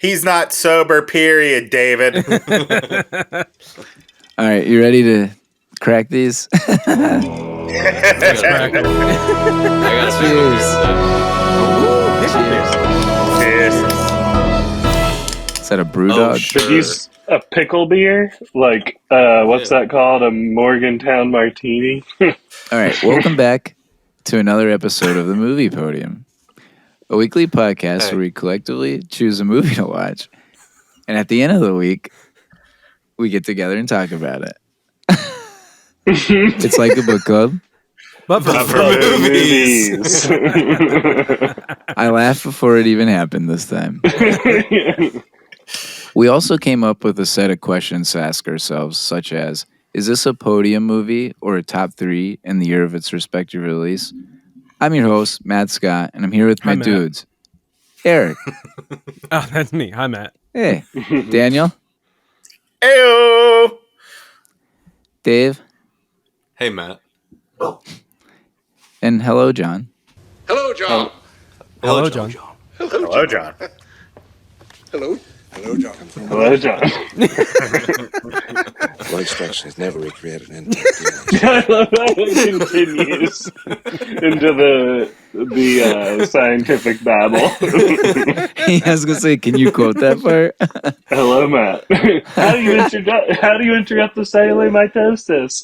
He's not sober, period, David. All right, you ready to crack these? Let's crack it. I got Cheers. Is that a brew dog? Sure. Did you a pickle beer? Like, what's that called? A Morgantown martini? All right, welcome back to another episode of the Movie Podium, a weekly podcast where we collectively choose a movie to watch, and at the end of the week, we get together and talk about it. It's like a book club, But for movies. I laughed before it even happened this time. We also came up with a set of questions to ask ourselves, such as, is this a podium movie or a top 3 in the year of its respective release? I'm your host, Matt Scott, and I'm here with my Hi, Matt. dudes. Eric. Oh, that's me. Hi, Matt. Hey. Daniel. Ew. Dave. Hey, Matt. And hello, John. Hello, John. Hello, John. Hello, John. Hello. Hello, John. Hello, John. Well, instruction is never recreated in I love how it continues into the scientific babble. I was going to say, can you quote that part? Hello, Matt. How do you interrupt the cellular mitosis?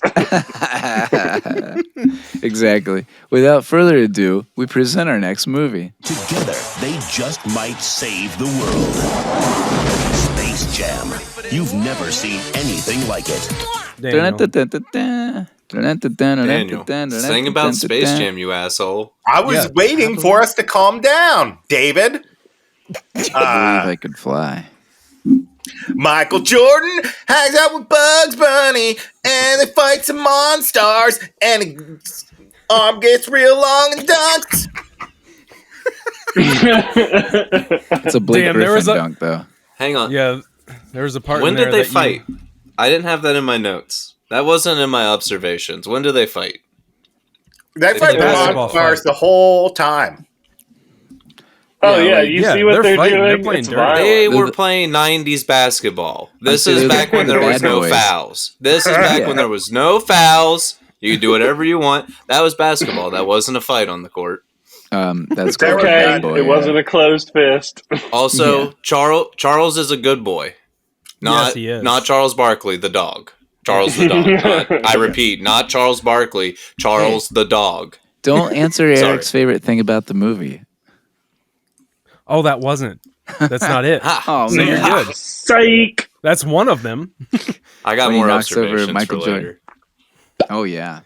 Exactly. Without further ado, we present our next movie. Together, they just might save the world. Space Jam. You've never seen anything like it. Daniel, sing about Space Jam, you asshole. I was waiting for us to calm down, David. I believe I could fly. Michael Jordan hangs out with Bugs Bunny, and they fight some monsters, and his arm gets real long and dunks. It's a Blake Griffin dunk, though. Hang on. Yeah, there was a part. When in there did they that fight? I didn't have that in my notes. That wasn't in my observations. When do they fight? They fight basketball monsters fight. the whole time. Oh, yeah, you see what they're fighting. doing? They're playing It's dirty. violent. They were playing 90s basketball. This I'm is saying back when there was bad no boys. fouls. This is back when there was no fouls. You could do whatever you want. That was basketball. That wasn't a fight on the court. That's They were called Okay, bad boy. it wasn't a closed fist. Also, Yeah. Charles is a good boy. Yes, he is. Not Charles Barkley, the dog. Charles the dog. I repeat, not Charles Barkley. Charles the dog. Don't answer Sorry. Eric's favorite thing about the movie. Oh, that wasn't. That's not it. Oh, So you're man. good. Psych! That's one of them. I got When he more knocks over observations Michael for Jordan. later. Oh, yeah.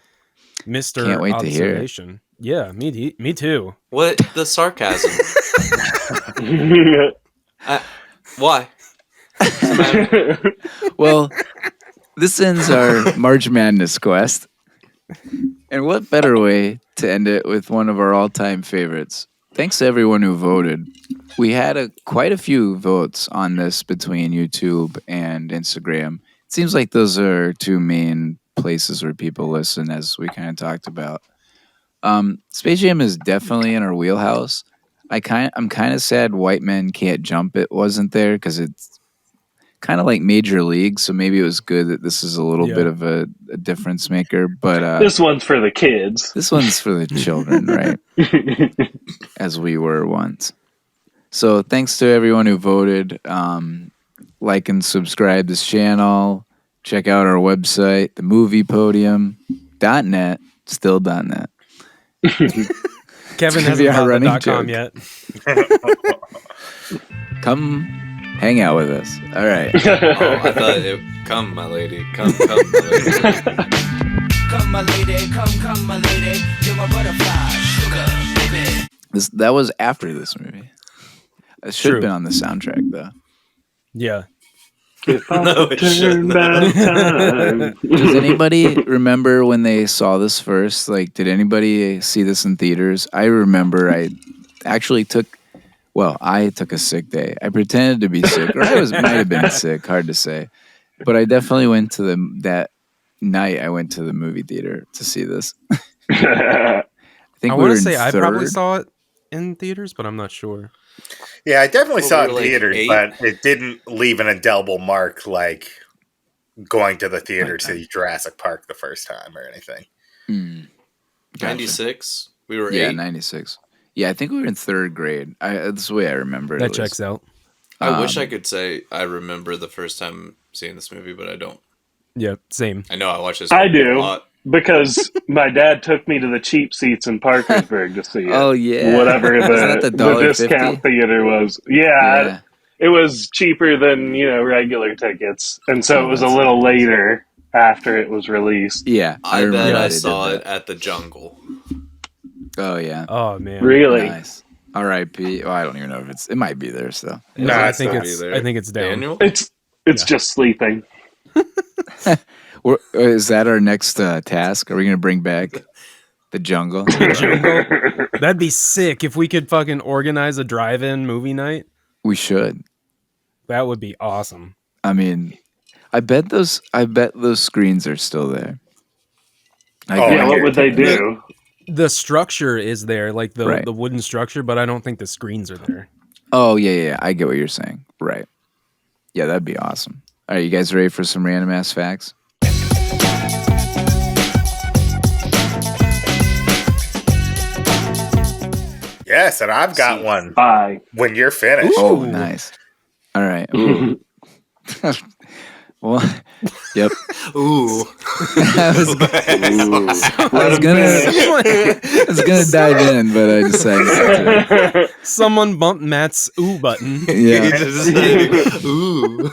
Mr. Can't wait to hear it. Observation. Yeah, me too. What the sarcasm? Why? Well, this ends our March Madness quest. And what better way to end it with one of our all-time favorites? Thanks to everyone who voted. We had quite a few votes on this between YouTube and Instagram. It seems like those are two main places where people listen, as we kind of talked about. Space Jam is definitely in our wheelhouse. I'm kind of sad White Men Can't Jump It wasn't there because it's kind of like Major League, so maybe it was good that this is a little bit of a difference maker. But This one's for the kids. this one's for the children, right? As we were once. So thanks to everyone who voted. Like and subscribe this channel. Check out our website, themoviepodium.net, still .net. Kevin gonna be hasn't our bought the running .com joke. yet. Come hang out with us. All right. Oh, I thought it. Come, my lady. Come, my lady. Come, my lady, come, my lady. You're my butterfly, sugar, baby. That was after this movie. It should True. have been on the soundtrack, though. Yeah. No, it Turn shouldn't. back time. Does anybody remember when they saw this first? Like, did anybody see this in theaters? I remember I actually took a sick day. I pretended to be sick, or might have been sick, hard to say. But I definitely went to that night. I went to the movie theater to see this. I think I we were want to in say I third. probably saw it in theaters, but I'm not sure. Yeah, I definitely Well, saw we it in were, like, theaters, 8. but it didn't leave an indelible mark like going to the theater Like to that. see Jurassic Park the first time or anything. Mm, gotcha. 96. We were Yeah, 8. 96. Yeah, I think we were in third grade. That's the way I remember it. That at least. checks out. I wish I could say I remember the first time seeing this movie, but I don't. Yeah, same. I know I watched this I movie a do. lot. Because my dad took me to the cheap seats in Parkersburg to see it. Oh yeah, Whatever Isn't that the the discount $1.50? theater was. Yeah, it was cheaper than, regular tickets. And so Oh, it was a that's little nice. later after it was released. Yeah, I I bet remember I they saw did it that. at the Jungle. Oh yeah, Oh man. Really? nice. R.I.P. Oh, I don't even know if it might be there still. No, I it's think not. it's There. I think it's down. Daniel? It's Yeah. just sleeping. Is that our next task? Are we gonna bring back the jungle? That'd be sick if we could fucking organize a drive-in movie night. We should. That would be awesome. I mean, I bet those screens are still there. I Oh, Yeah, guarantee what would they it. do? The structure is there, like the Right. the wooden structure, but I don't think the screens are there. Oh yeah. I get what you're saying. Right. Yeah, that'd be awesome. All right, you guys ready for some random ass facts? Yes, and I've got one Bye. when you're finished. Oh, nice. All right. Ooh. Well, yep. Ooh. I was gonna dive in, but I decided not to. Someone bumped Matt's ooh button. Yeah. Ooh.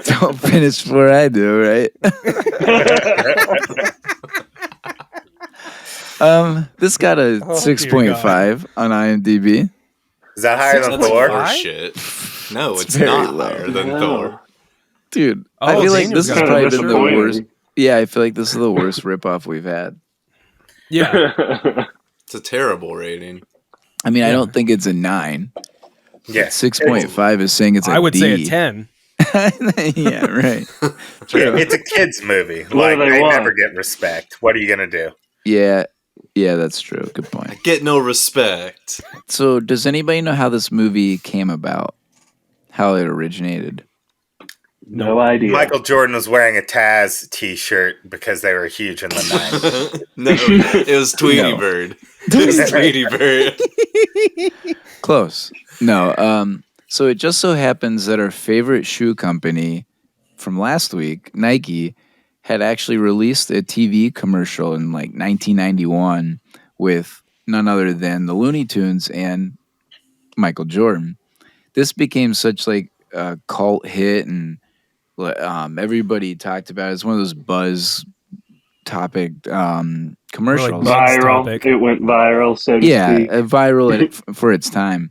Don't finish before I do, right? This got a 6.5 on IMDb. Is that higher than That's Thor? horseshit. No, it's very not low. higher than No. Thor. Dude, Oh, I feel like Daniel's this has got probably it. been the Disappointing. worst. Yeah, I feel like this is the worst ripoff we've had. Yeah. It's a terrible rating. I mean, I don't think it's a 9. Yeah. 6.5 is saying it's a I would say a D. 10. Yeah, right. It's a kid's movie. What Like do they they want? never get respect. What are you gonna do? Yeah, that's true. Good point. Get no respect. So, does anybody know how this movie came about? How it originated? No idea. Michael Jordan was wearing a Taz T-shirt because they were huge in the 90s. No, it was Tweety No. Bird. It was Tweety Bird. Close. No. So it just so happens that our favorite shoe company from last week, Nike, had actually released a TV commercial in like 1991 with none other than the Looney Tunes and Michael Jordan. This became such like a cult hit, and everybody talked about it. It's one of those buzz topic commercials. Like Viral. topic. It went viral, so to Yeah, speak. viral for its time.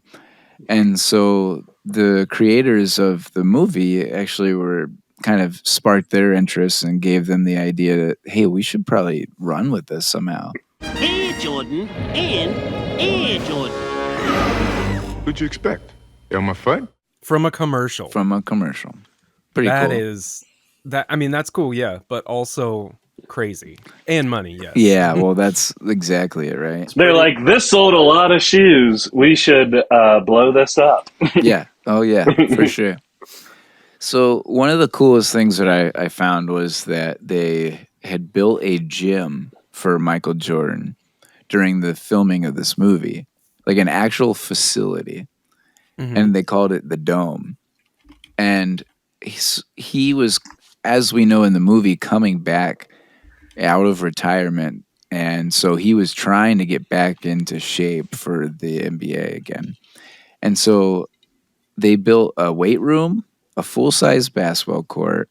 And so the creators of the movie actually were kind of sparked their interest and gave them the idea that, hey, we should probably run with this somehow. Air Jordan and Air Jordan. What'd you expect? Elmer Fudd? From a commercial. From a commercial. Pretty That cool. is that. I mean, that's cool, yeah, but also crazy and money. Yes. Yeah, well, that's exactly it, right? They're like, this sold a lot of shoes. We should blow this up. Yeah. Oh, yeah, for sure. So one of the coolest things that I found was that they had built a gym for Michael Jordan during the filming of this movie, like an actual facility. Mhm. And they called it the Dome. And he was, as we know in the movie, coming back out of retirement. And so he was trying to get back into shape for the NBA again. And so they built a weight room, a full-size basketball court,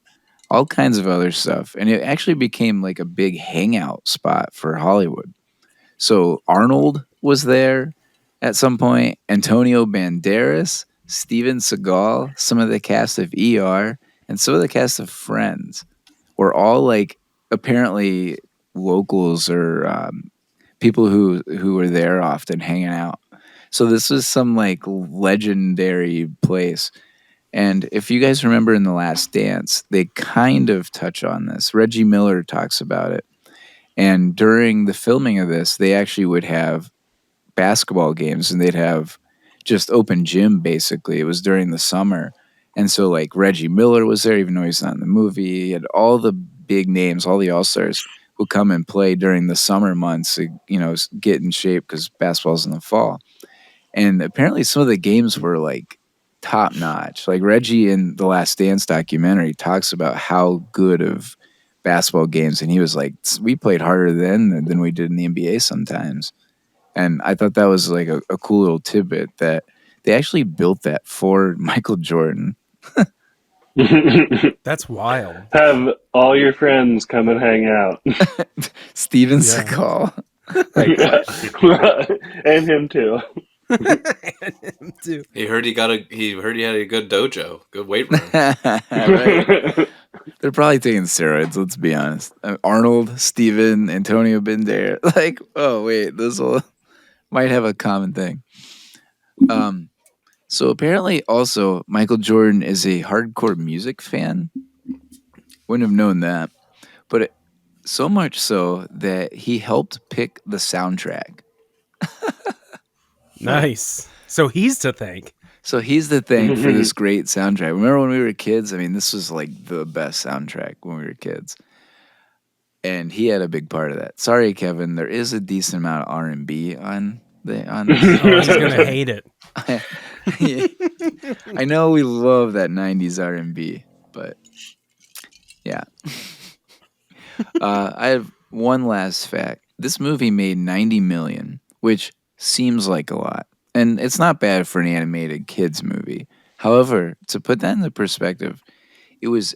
all kinds of other stuff. And it actually became like a big hangout spot for Hollywood. So Arnold was there at some point, Antonio Banderas, Steven Seagal, some of the cast of ER, and some of the cast of Friends were all like apparently locals or people who were there often hanging out. So this was some like legendary place. And if you guys remember in The Last Dance, they kind of touch on this. Reggie Miller talks about it. And during the filming of this, they actually would have basketball games and they'd have just open gym, basically. It was during the summer. And so, like, Reggie Miller was there, even though he's not in the movie. He had all the big names, all the All-Stars who come and play during the summer months to, get in shape because basketball's in the fall. And apparently some of the games were, like, top notch. Like, Reggie in the Last Dance documentary talks about how good of basketball games, and he was like, we played harder then than we did in the NBA sometimes. And I thought that was like a cool little tidbit that they actually built that for Michael Jordan. That's wild. Have all your friends come and hang out. Steven Seagal. And him too. He heard he had a good dojo, good weight room. Right. They're probably taking steroids, let's be honest. Arnold, Steven, Antonio Banderas. Like, oh wait, this might have a common thing. So apparently also Michael Jordan is a hardcore music fan. Wouldn't have known that. But so much so that he helped pick the soundtrack. Nice. So he's to thank. So he's the thing for this great soundtrack. Remember when we were kids? I mean, this was like the best soundtrack when we were kids. And he had a big part of that. Sorry, Kevin, there is a decent amount of R&B on this. Oh, he's going to hate it. I know we love that 90s R&B, but yeah. I have one last fact. This movie made $90 million, which seems like a lot. And it's not bad for an animated kids movie. However, to put that into perspective, it was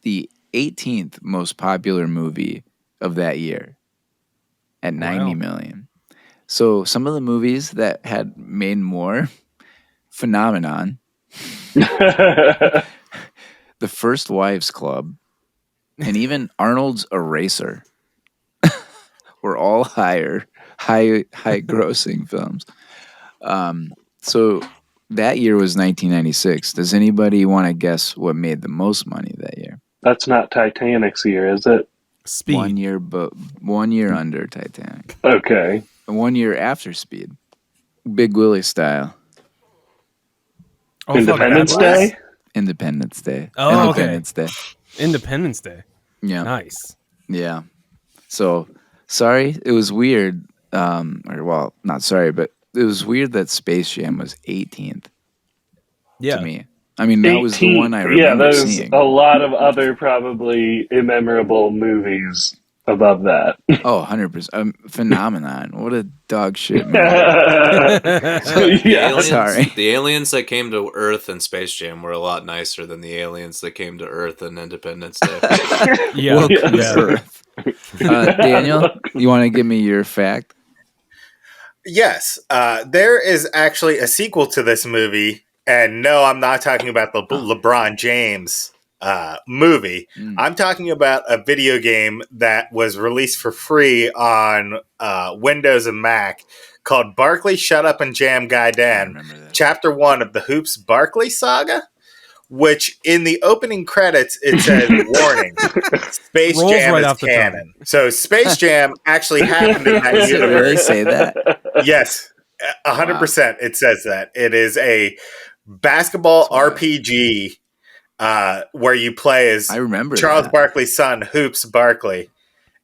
the 18th most popular movie of that year at 90 million. So some of the movies that had made more, Phenomenon, The First Wives Club, and even Arnold's Eraser were all high grossing films. So that year was 1996. Does anybody want to guess what made the most money that year? That's not Titanic's year, is it? Speed. 1 year under Titanic. Okay. And 1 year after Speed. Big Willie style. Oh, Independence Day? Independence Day. Oh, Independence Day. Independence Day. Yeah. Nice. Yeah. So, sorry, it was weird. Not sorry, but it was weird that Space Jam was 18th to me. I mean, that was the one I remember seeing. A lot of other probably immemorable movies above that. Oh, 100%. Phenomenon. What a dog shit movie. The aliens that came to Earth in Space Jam were a lot nicer than the aliens that came to Earth in Independence Day. Welcome to Earth. Daniel, you want to give me your fact? Yes. There is actually a sequel to this movie. And no, I'm not talking about the LeBron James movie. I'm talking about a video game that was released for free on Windows and Mac called Barkley Shut Up and Jam Guy Dan, Chapter 1 of the Hoops Barkley Saga, which in the opening credits, it says, warning, Space Jam is canon. So Space Jam actually happened in that universe. Does it really say that? Yes, 100% it says that. It is a basketball RPG where you play as Charles Barkley's son, Hoops Barkley,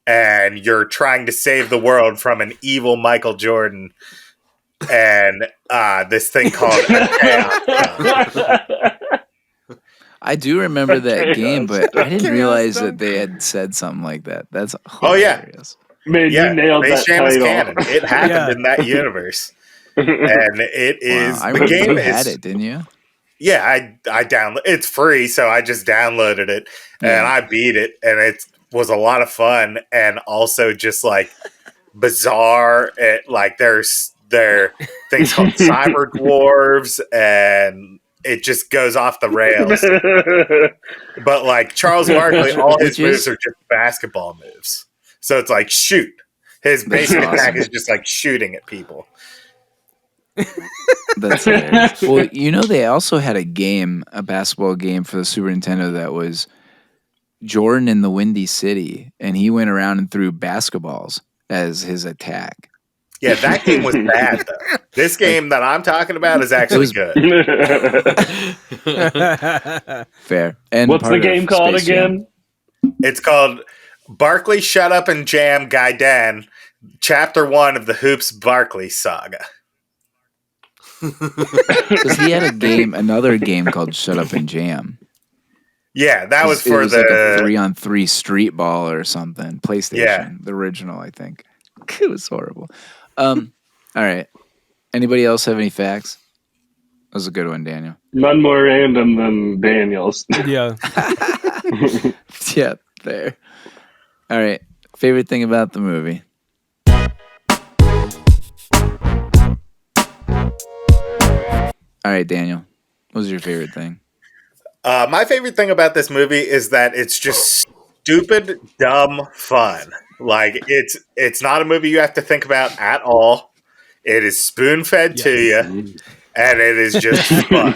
and you're trying to save the world from an evil Michael Jordan and this thing called I do remember that game, but I didn't realize that they had said something like that. That's hilarious. Man, you nailed that title. Canon. It happened in that universe. And it is the game. You had it, didn't you? Yeah, I download. It's free, so I just downloaded it and I beat it, and it was a lot of fun and also just like bizarre. Like there are things called cyber dwarves, and it just goes off the rails. But like Charles Barkley, all his moves are just basketball moves. So it's like shoot. His basic attack is just like shooting at people. That's hilarious. Well, they also had a basketball game for the Super Nintendo that was Jordan in the Windy City, and he went around and threw basketballs as his attack. Yeah, that game was bad though. This game that I'm talking about is actually good. Fair. And what's the game called again? It's called Barkley Shut Up and Jam Gaiden, Chapter 1 of the Hoops Barkley Saga. Because he had another game called Shut Up and Jam. Yeah, that was for like a 3-on-3 street ball or something. PlayStation, the original, I think. It was horrible. All right. Anybody else have any facts? That was a good one, Daniel. None more random than Daniel's. Yeah. Yeah, there. All right. Favorite thing about the movie? All right, Daniel. What was your favorite thing? My favorite thing about this movie is that it's just stupid, dumb fun. Like it's not a movie you have to think about at all. It is spoon-fed to you, and it is just fun.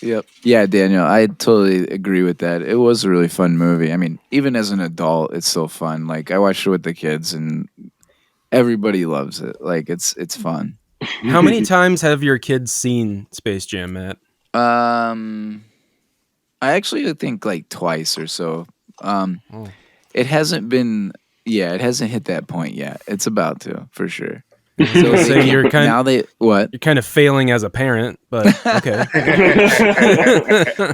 Yep. Yeah, Daniel, I totally agree with that. It was a really fun movie. I mean, even as an adult, it's still fun. Like I watched it with the kids, and everybody loves it. Like it's fun. How many times have your kids seen Space Jam, Matt? I actually think like twice or so. It hasn't been. Yeah, it hasn't hit that point yet. It's about to, for sure. So you're kind now what? You're kind of failing as a parent, but okay.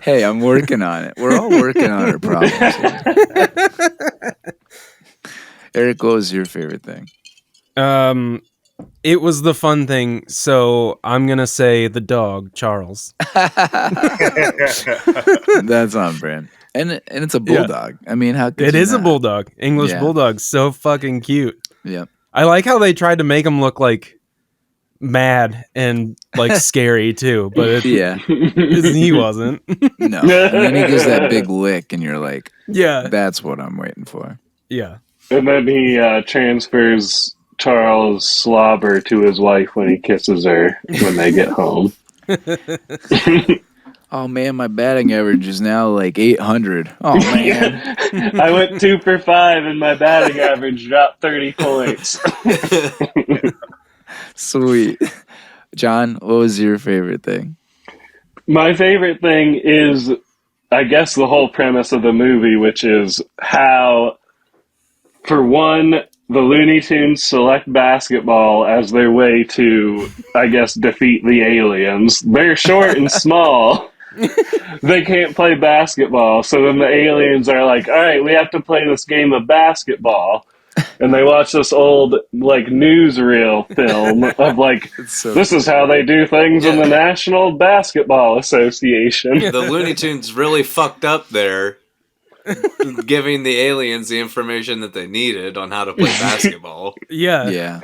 Hey, I'm working on it. We're all working on our problems. Eric, what was your favorite thing? It was the fun thing, so I'm gonna say the dog, Charles. That's on brand. And it's a bulldog. Yeah. I mean, how could it is not? A bulldog. English bulldog. So fucking cute. Yep. I like how they tried to make him look like mad and like scary too, but he wasn't. No. And then he gives that big lick and you're like, yeah, that's what I'm waiting for. Yeah. And then he transfers Charles' slobber to his wife when he kisses her when they get home. Oh man, my batting average is now like 800. Oh man. I went 2 for 5 and my batting average dropped 30 points. Sweet. John, what was your favorite thing? My favorite thing is, I guess, the whole premise of the movie, which is how, for one, the Looney Tunes select basketball as their way to, I guess, defeat the aliens. They're short and small. They can't play basketball. So then the aliens are like, all right, we have to play this game of basketball. And they watch this old, like, newsreel film of, like, this is how they do things in the National Basketball Association. The Looney Tunes really fucked up there, giving the aliens the information that they needed on how to play basketball. Yeah.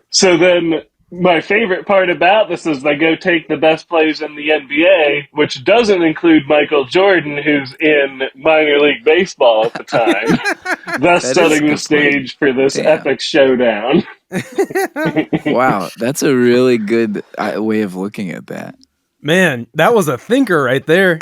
So then my favorite part about this is they go take the best players in the NBA, which doesn't include Michael Jordan, who's in minor league baseball at the time, thus setting the stage for this epic showdown. Wow, that's a really good way of looking at that. Man, that was a thinker right there.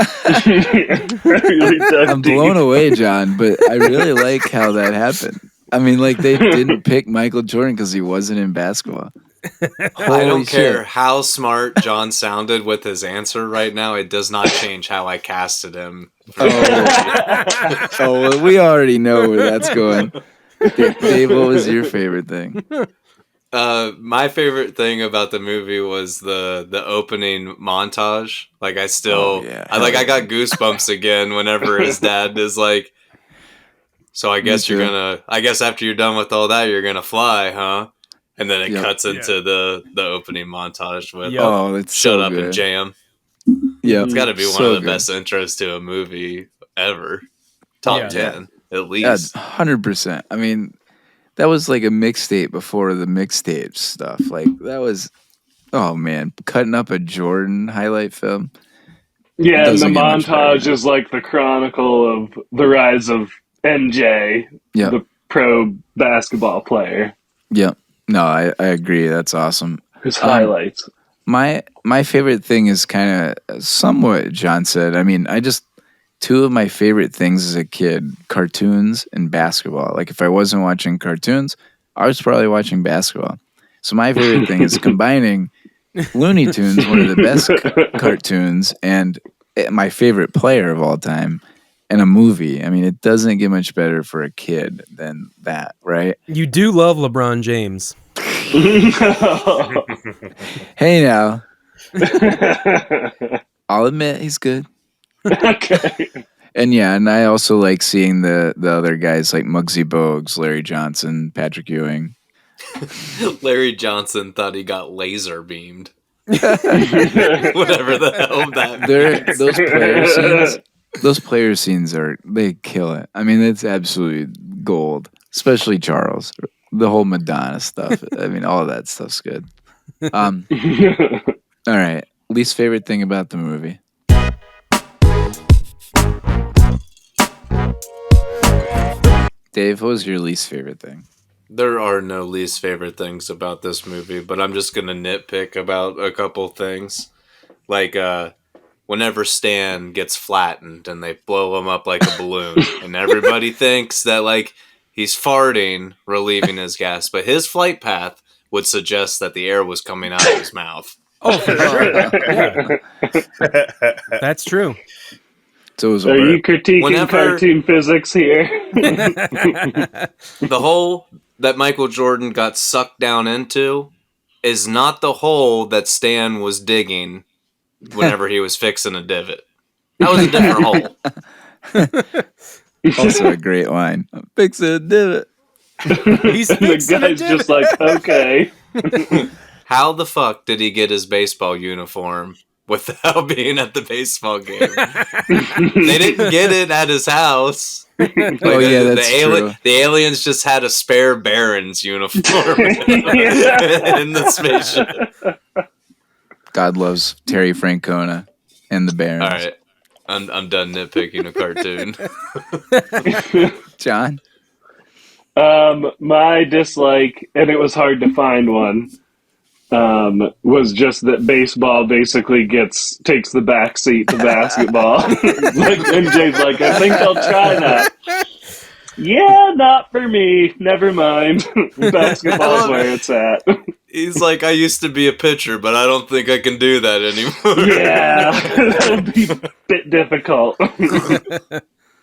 I'm blown away, John, but I really like how that happened. I mean, like, they didn't pick Michael Jordan because he wasn't in basketball. I don't care how smart John sounded with his answer right now. It does not change how I casted him. Well, we already know where that's going. Dave, what was your favorite thing? My favorite thing about the movie was the opening montage. Like I got goosebumps again whenever his dad is like, so I guess I guess after you're done with all that, you're gonna fly, huh? And then it cuts into the opening montage with it's Shut so Up good. and Jam. Yeah, it's got to be one of the best intros to a movie ever. Top 10, at least. 100%. I mean, that was like a mixtape before the mixtape stuff. Like that was, oh man, cutting up a Jordan highlight film. Yeah, and the montage is like the chronicle of the rise of MJ, the pro basketball player. Yep. No, I agree. That's awesome. His highlights. My favorite thing is kind of somewhat John said. I mean, two of my favorite things as a kid, cartoons and basketball. Like if I wasn't watching cartoons, I was probably watching basketball. So my favorite thing is combining Looney Tunes, one of the best cartoons, and my favorite player of all time, and a movie. I mean, it doesn't get much better for a kid than that, right? You do love LeBron James. Hey now. I'll admit he's good. Okay. And yeah, and I also like seeing the other guys like Muggsy Bogues, Larry Johnson, Patrick Ewing. Larry Johnson thought he got laser beamed. Whatever the hell that means. Those player scenes they kill it. I mean, it's absolutely gold. Especially Charles. The whole Madonna stuff. I mean, all of that stuff's good. All right. Least favorite thing about the movie. Dave, what was your least favorite thing? There are no least favorite things about this movie, but I'm just gonna nitpick about a couple things. Like whenever Stan gets flattened and they blow him up like a balloon, and everybody thinks that like he's farting, relieving his gas, but his flight path would suggest that the air was coming out of his mouth. Oh, for sure. Yeah. That's true. So are you critiquing cartoon physics here? The hole that Michael Jordan got sucked down into is not the hole that Stan was digging whenever he was fixing a divot. That was a different hole. Also a great line. I'm fixing a divot. He's fixing the guy's just like, okay. How the fuck did he get his baseball uniform without being at the baseball game? They didn't get it at his house. Like that's true. The aliens just had a spare Baron's uniform in the spaceship. God loves Terry Francona and the Barons. All right, I'm done nitpicking a cartoon. John? My dislike, and it was hard to find one, was just that baseball basically takes the back seat to basketball. Like MJ's like, I think I'll try that. Yeah, not for me. Never mind. Basketball's where it's at. He's like, I used to be a pitcher, but I don't think I can do that anymore. Yeah, it'll be a bit difficult.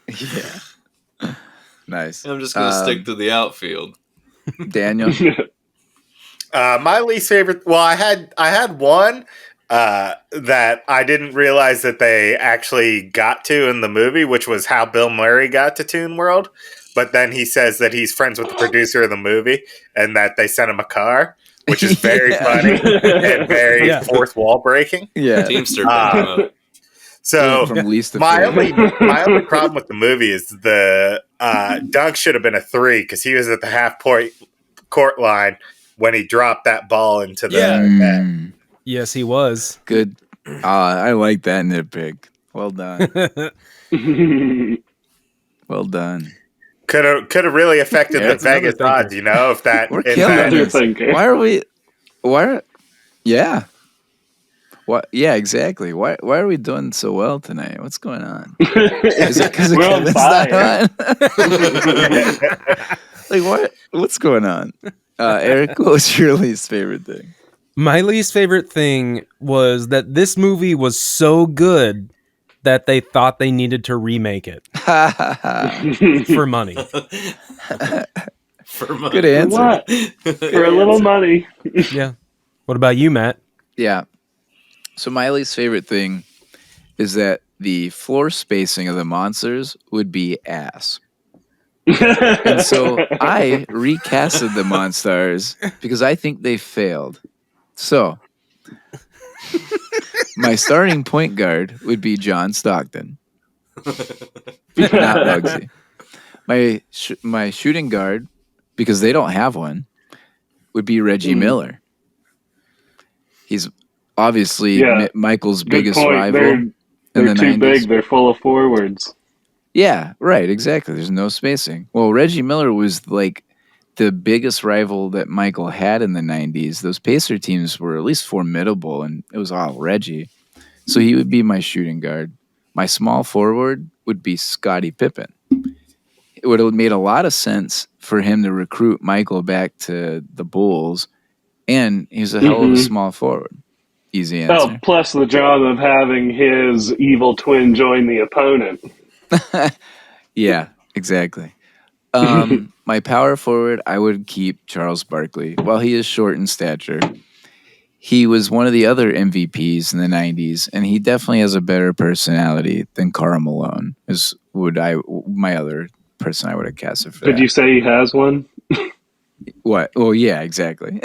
Yeah. Nice. I'm just going to stick to the outfield. Daniel? My least favorite. Well, I had one that I didn't realize that they actually got to in the movie, which was how Bill Murray got to Toon World. But then he says that he's friends with the producer of the movie and that they sent him a car, which is very funny and very fourth wall breaking. Yeah, Teamster. So from least to my only problem with the movie is the dunk should have been a 3 because he was at the half court line when he dropped that ball into the net. Yes, he was. Good. I like that nitpick. Well done. Well done. Could have really affected the Vegas odds, if that. We're killing this. Why are we? Yeah. What? Yeah, exactly. Why are we doing so well tonight? What's going on? Is it because Kevin's not on? Like what? What's going on? Eric, what was your least favorite thing? My least favorite thing was that this movie was so good that they thought they needed to remake it for money. For money. Good answer. What? For a little money. Yeah. What about you, Matt? Yeah. So my least favorite thing is that the floor spacing of the monsters would be ass. And so I recasted the monsters because I think they failed. So my starting point guard would be John Stockton, not Bugsy. My shooting guard, because they don't have one, would be Reggie Miller. He's obviously Michael's biggest rival. They're too big. They're full of forwards. Yeah, right. Exactly. There's no spacing. Well, Reggie Miller was like the biggest rival that Michael had in the 90s. Those Pacer teams were at least formidable, and it was all Reggie. So he would be my shooting guard. My small forward would be Scottie Pippen. It would have made a lot of sense for him to recruit Michael back to the Bulls And he's a hell of a small forward. Easy answer. Oh, plus the job of having his evil twin join the opponent. Yeah, exactly. My power forward, I would keep Charles Barkley. While he is short in stature, he was one of the other MVPs in the 90s, and he definitely has a better personality than Karl Malone, is my other person I would have casted for Did that. you say he has one? What? Well, yeah, exactly.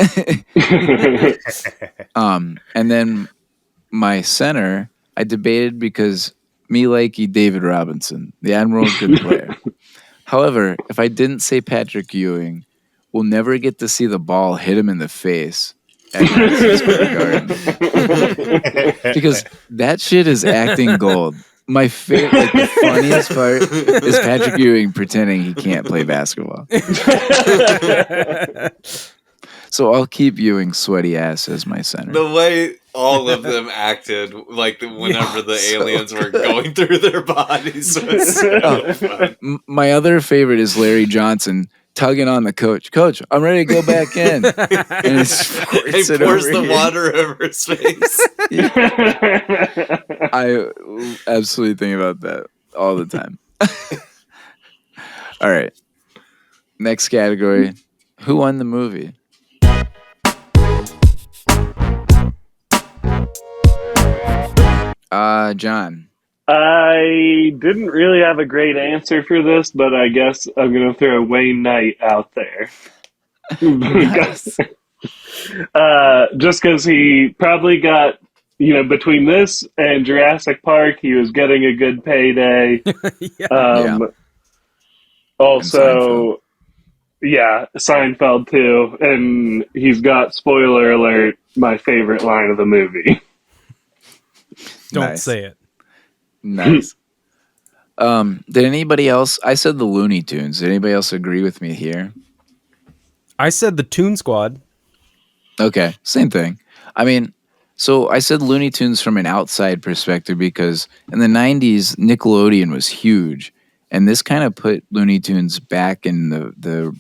And then my center, I debated because me likey David Robinson, the Admiral, good player. However, if I didn't say Patrick Ewing, we'll never get to see the ball hit him in the face at Madison Square Garden. Because that shit is acting gold. My favorite, like the funniest part is Patrick Ewing pretending he can't play basketball. So I'll keep Ewing's sweaty ass as my center. The way all of them acted, like whenever the aliens were going through their bodies, was so fun. My other favorite is Larry Johnson tugging on the coach. Coach, I'm ready to go back in. And he pours the water over his face. I absolutely think about that all the time. All right. Next category. Who won the movie? John. I didn't really have a great answer for this, but I guess I'm going to throw Wayne Knight out there. Nice. Just because he probably got, between this and Jurassic Park, he was getting a good payday. Also, Seinfeld too. And he's got, spoiler alert, my favorite line of the movie. Don't say it. Nice. Did anybody else? I said the Looney Tunes. Did anybody else agree with me here? I said the Toon Squad. Okay, same thing. I mean, so I said Looney Tunes from an outside perspective because in the 90s, Nickelodeon was huge. And this kind of put Looney Tunes back in the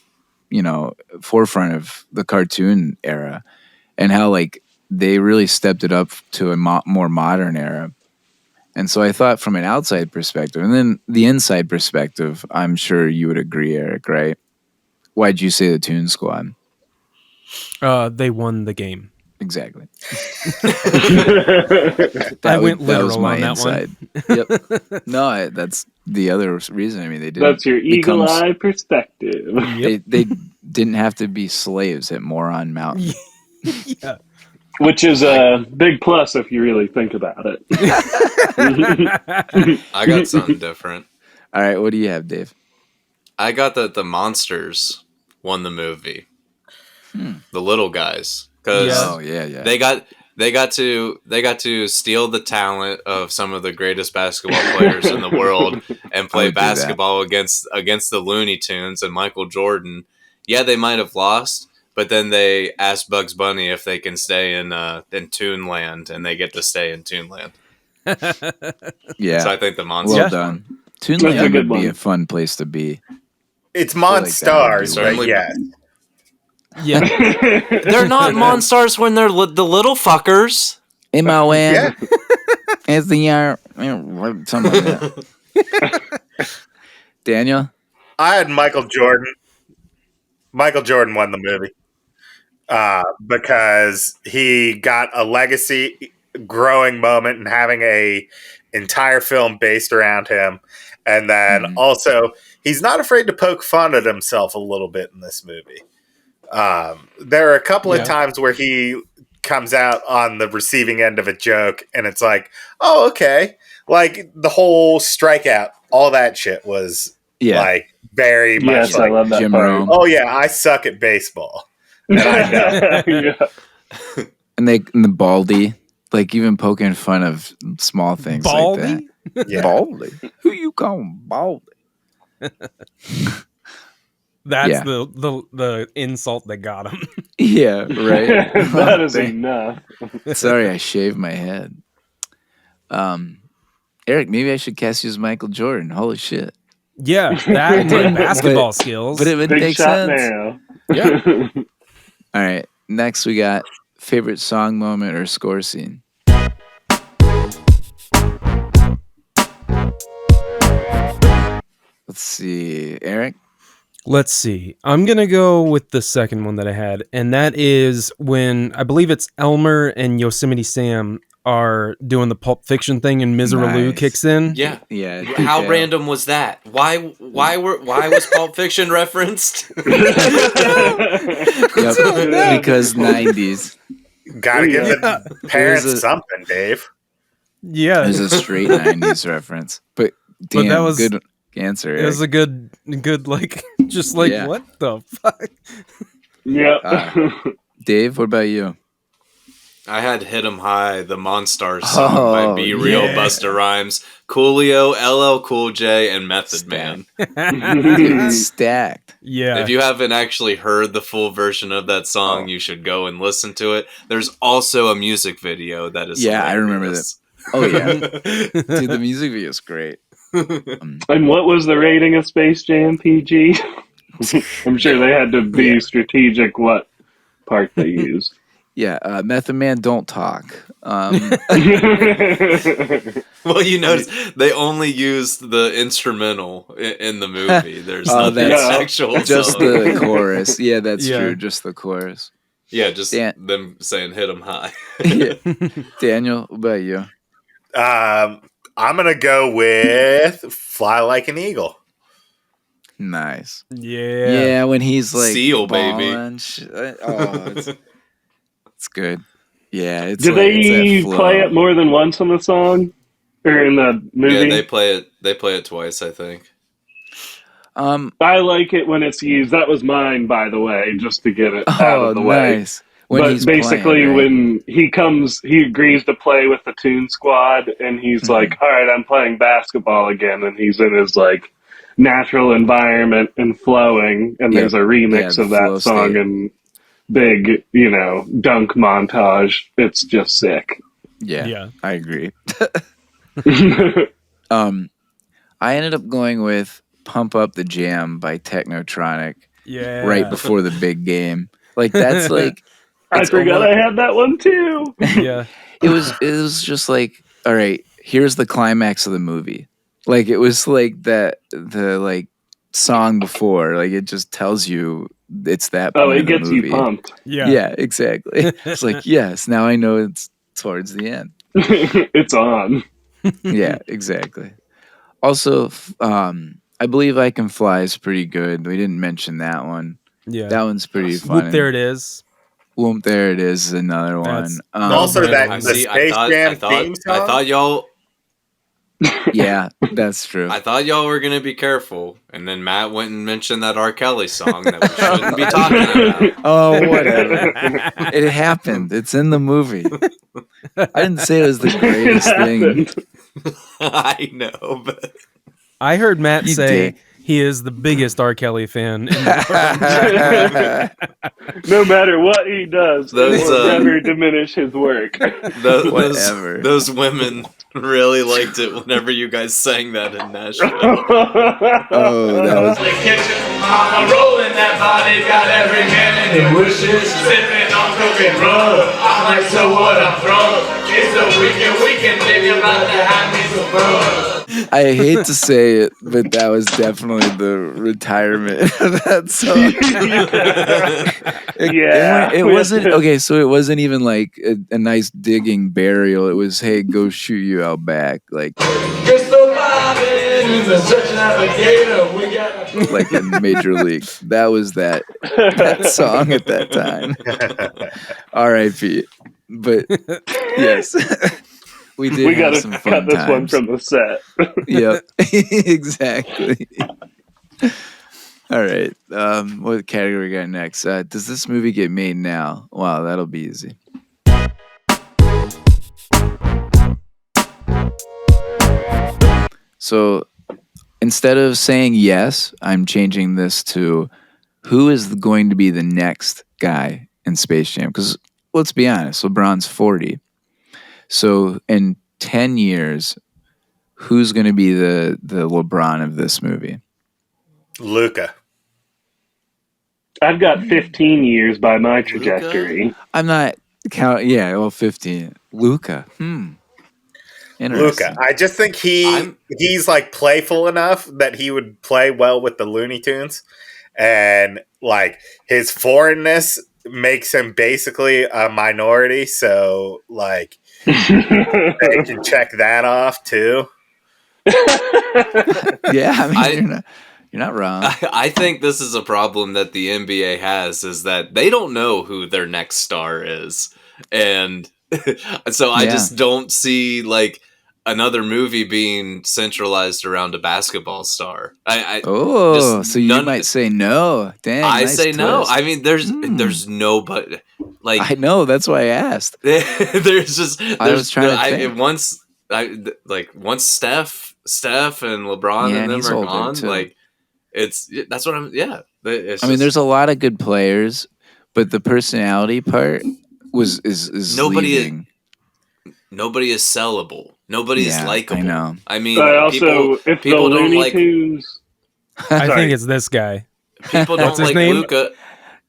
forefront of the cartoon era. And how, like, they really stepped it up to a more modern era. And so I thought from an outside perspective, and then the inside perspective, I'm sure you would agree, Eric, right? Why'd you say the Toon Squad? They won the game. Exactly. I went literal that was my on that inside. one. Yep. No, that's the other reason. I mean, they didn't. That's your eagle eye perspective. They didn't have to be slaves at Moron Mountain. Yeah. Which is a big plus if you really think about it. I got something different. All right, what do you have, Dave? I got that the monsters won the movie. The little guys, because they got to steal the talent of some of the greatest basketball players in the world and play basketball against the Looney Tunes and Michael Jordan. Yeah, they might have lost. But then they asked Bugs Bunny if they can stay in Toonland, and they get to stay in Toonland. Yeah. So I think the monsters. Well done. Toonland would be a fun place to be. It's Monstars, but yes. Yeah. They're not Monstars when they're the little fuckers. M-O-N. Yeah. It's the something like that. Daniel? I had Michael Jordan. Michael Jordan won the movie. Because he got a legacy growing moment and having a entire film based around him. And then also, he's not afraid to poke fun at himself a little bit in this movie. There are a couple of times where he comes out on the receiving end of a joke, and it's like, oh, okay. Like, the whole strikeout, all that shit was like very much like, I love that Jim part. Rome. Oh, yeah, I suck at baseball. And I know. And the Baldy, like even poking fun of small things Baldy? like that. Yeah. Baldy? Who you calling Baldy? That's the insult that got him. Yeah, right. That is enough. Sorry, I shaved my head. Eric, maybe I should cast you as Michael Jordan. Holy shit. Yeah, that and basketball skills. But it would Big make shot sense. now. Yeah. All right. Next, we got favorite song moment or score scene. Let's see, Eric. Let's see. I'm going to go with the second one that I had, and that is when I believe it's Elmer and Yosemite Sam are doing the Pulp Fiction thing and Miseraloo kicks in. Yeah. Yeah. How random was that? Why was Pulp Fiction referenced? Yep, because 90s. Gotta give the parents something, Dave. Yeah. There's a straight 90s reference. But damn, that was good answer, Eric. It was a good like, just like, what the fuck? Yeah. Dave, what about you? I had Hit 'Em High, the Monstars song by Be Real, Busta Rhymes, Coolio, LL Cool J, and Method Man. Stacked. Yeah. If you haven't actually heard the full version of that song, you should go and listen to it. There's also a music video that is I remember that. Oh, yeah. Dude, the music video is great. And what was the rating of Space Jam PG? I'm sure they had to be strategic what part they used. Yeah, Method Man don't talk. Well, you notice they only used the instrumental in the movie. There's nothing actual. Just the chorus. Yeah, that's true. Just the chorus. Yeah, just them saying "Hit 'Em High." Daniel, what about you? I'm gonna go with "Fly Like an Eagle." Nice. Yeah, when he's like Seal, baby. It's good. Yeah, it's. Do they play it more than once in the song or in the movie? Yeah, they play it. They play it twice, I think. I like it when it's used. That was mine, by the way, just to get it out of the way. But basically, when he agrees to play with the Toon Squad, and he's like, "All right, I'm playing basketball again," and he's in his like natural environment and flowing, and there's a remix of that song and big, dunk montage. It's just sick. Yeah. I agree. I ended up going with "Pump Up the Jam" by Technotronic. Yeah, right before the big game. Like that's like. I forgot I had that one too. Yeah. It was just like, all right, here's the climax of the movie. Like it was like the like song before, like it just tells you it's that point. Oh, it gets you pumped. Yeah, exactly. It's like, yes, now I know it's towards the end. It's on. Yeah, exactly. Also, I believe "I Can Fly" is pretty good. We didn't mention that one. Yeah. That one's pretty funny. Whoop, there it is. Whoop, there it is, another one. Also, the Space Jam theme song? I thought y'all... Yeah, that's true. I thought y'all were going to be careful. And then Matt went and mentioned that R. Kelly song that we shouldn't be talking about. Oh, whatever. It happened. It's in the movie. I didn't say it was the greatest thing. I know, but... I heard Matt say he is the biggest R. Kelly fan in the world. No matter what he does, it will never diminish his work. Those women really liked it whenever you guys sang that in Nashville. Oh, that was... The kitchen, I'm rolling that body, got every man in the wishes, sipping on cooking rum. I'm like, so what, I'm drunk. It's a weekend, baby, I'm about to have me some fun. I hate to say it, but that was definitely the retirement of that song. It wasn't okay. So it wasn't even like a nice digging burial. It was, hey, go shoot you out back, like like in Major League. That was that song at that time. R.I.P. But yes. We gotta have some fun cut this times. one from the set. Yep, exactly. All right. What category we got next? Does this movie get made now? Wow, that'll be easy. So instead of saying yes, I'm changing this to who is going to be the next guy in Space Jam? Because let's be honest, LeBron's 40. So in 10 years, who's going to be the LeBron of this movie? Luka. I've got 15 years by my trajectory. I'm not counting. Yeah, well, 15. Luca. Interesting. Luca. I just think he's like playful enough that he would play well with the Looney Tunes, and like his foreignness makes him basically a minority. So like they can check that off too. Yeah, I mean, you're not wrong. I think this is a problem that the NBA has, is that they don't know who their next star is. And so I just don't see like another movie being centralized around a basketball star. So you might say no. Damn, I nice say twist. no. I mean, there's nobody. Like, I know, that's why I asked. there's just I was trying to think. once Steph and LeBron and them are gone, like that's what I'm. Yeah, I mean, there's a lot of good players, but the personality part is nobody. leaving. Nobody is sellable. Nobody is likable. I know. I mean, also, if the Looney Tunes, I think it's this guy. People don't like Luca.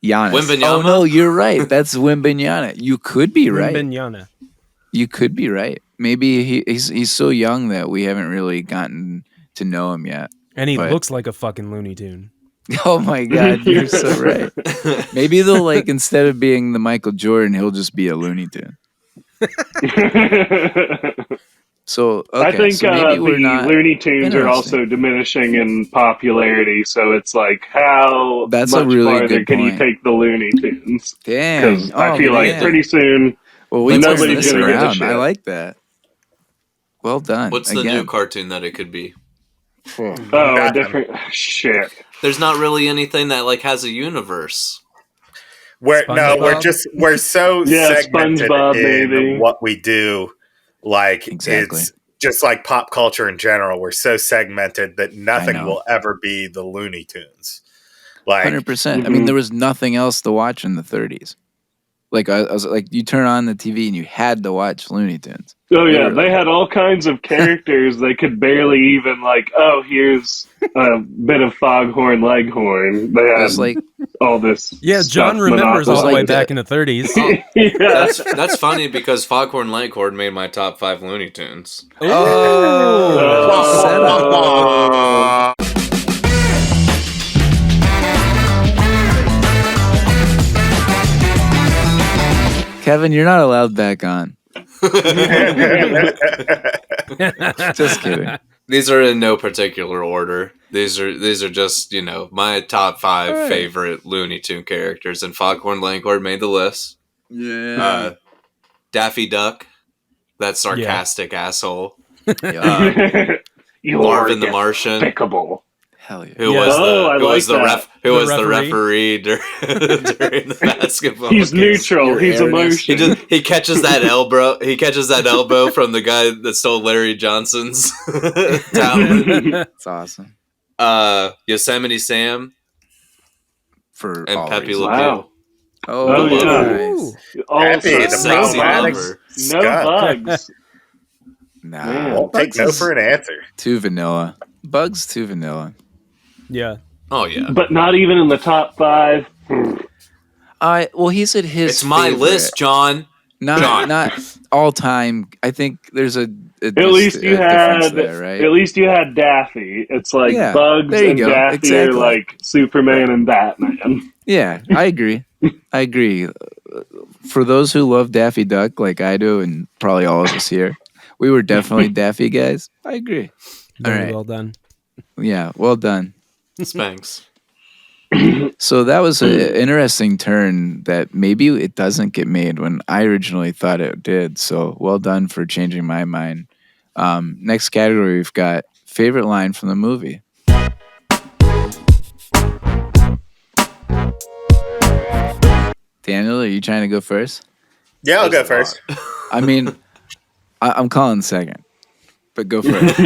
Giannis. Wembanyama? Oh no, you're right. That's Wembanyama. You could be right. Wembanyama. You could be right. Maybe he's so young that we haven't really gotten to know him yet. And he looks like a fucking Looney Tune. Oh my God, you're so right. Maybe they'll instead of being the Michael Jordan, he'll just be a Looney Tune. So I think maybe the we're not Looney Tunes are also diminishing in popularity. So it's like, how That's much a really farther good can you point. take the Looney Tunes? Damn. Because I feel like pretty soon, nobody's going to get a shit. I like that. Well done. What's the new cartoon that it could be? A different shit. There's not really anything that has a universe. We're so segmented SpongeBob, in maybe. what we do. Like Exactly. it's just like pop culture in general. We're so segmented that nothing will ever be the Looney Tunes. Like 100%. I mean, there was nothing else to watch in the 30s. Like I was like, you turn on the TV and you had to watch Looney Tunes. Oh yeah, they had all kinds of characters. They could barely even here's a bit of Foghorn Leghorn. They had all this. Yeah, John remembers all the way back in the 30s. Yeah. That's funny because Foghorn Leghorn made my top 5 Looney Tunes. Oh, Kevin, you're not allowed back on. Just kidding. These are in no particular order. These are just, my top 5 favorite Looney Tune characters, and Foghorn Leghorn made the list. Yeah. Daffy Duck, that sarcastic asshole. You're Marvin the Martian. despicable. Hell yeah. Who was the referee during the basketball? He's neutral. He's emotional. He catches that elbow. He catches that elbow from the guy that stole Larry Johnson's talent. That's awesome. Yosemite Sam For and all Pepe reasons. Le Pew. Wow. Oh, yeah. nice. Pepe, the Sexy problematic lover. No bugs. Nah. Won't take no for an answer. Too vanilla. Bugs too vanilla. Yeah. Oh yeah. But not even in the top 5. Well, he said his. It's my favorite. list, John. Not all time. I think there's a At least you had there, right? At least you had Daffy. It's like Bugs there you and go. Daffy Exactly. are like Superman and Batman. Yeah, I agree. I agree. For those who love Daffy Duck like I do, and probably all of us here, we were definitely Daffy guys. I agree. Very All right. well done. Yeah, well done. Spanx. So that was an interesting turn that maybe it doesn't get made when I originally thought it did. So well done for changing my mind. Next category, we've got favorite line from the movie. Daniel, are you trying to go first? Yeah, I'll go first. I mean, I'm calling second, but go first.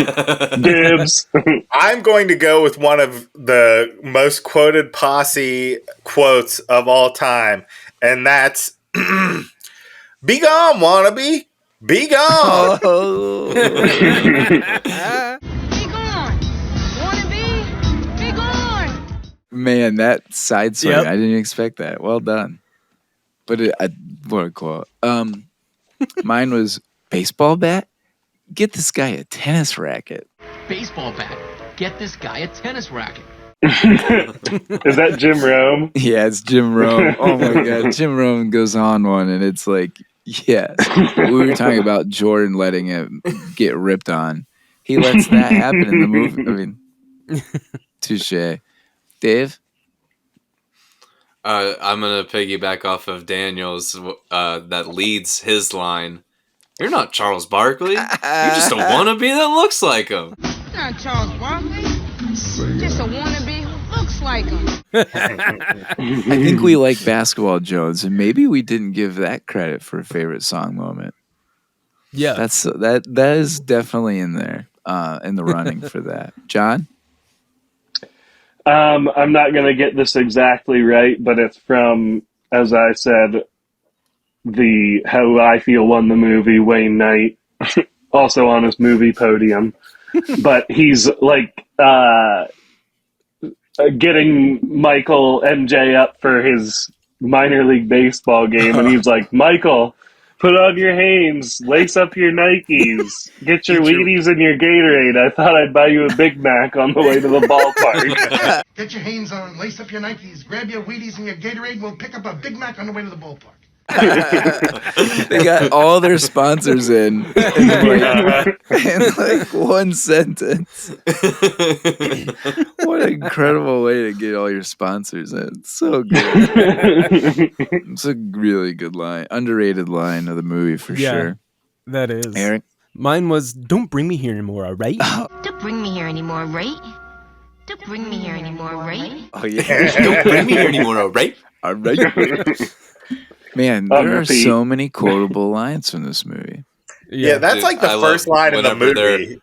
Dibs. I'm going to go with one of the most quoted Posse quotes of all time, and that's "Be gone, wannabe. Be gone." Oh. Be gone. Wanna be? Be gone. Man, that side swing, Yep. I didn't expect that. Well done. But what a quote. Mine was baseball bat. Get this guy a tennis racket. Baseball bat. Get this guy a tennis racket. Is that Jim Rome? Yeah, it's Jim Rome. Oh my God, Jim Rome goes on one, and it's like, yeah, we were talking about Jordan letting him get ripped on. He lets that happen in the movie. I mean, touche. Dave? I'm gonna piggyback off of Daniel's that leads his line. You're not Charles Barkley. You're just a wannabe that looks like him. Not Charles Barkley. Just a wannabe who looks like him. I think we like Basketball Jones, and maybe we didn't give that credit for a favorite song moment. Yeah, that is definitely in there, in the running for that. John? I'm not going to get this exactly right, but it's from, as I said, the How I Feel won the movie, Wayne Knight, also on his movie podium. But he's like getting Michael MJ up for his minor league baseball game, and he's like, Michael, put on your Hanes, lace up your Nikes, get your Wheaties and your Gatorade. I thought I'd buy you a Big Mac on the way to the ballpark. Get your Hanes on, lace up your Nikes, grab your Wheaties and your Gatorade, we'll pick up a Big Mac on the way to the ballpark. They got all their sponsors in like one sentence. What an incredible way to get all your sponsors in. It's so good. It's a really good line. Underrated line of the movie for sure. That is. Eric? Mine was, don't bring me here anymore, all right? Don't bring me here anymore, right? Don't bring me here anymore, right? Oh, yeah. Don't bring me here anymore, all right? All right. Man, there are so many quotable lines from this movie. Yeah, that's like the first line in the movie.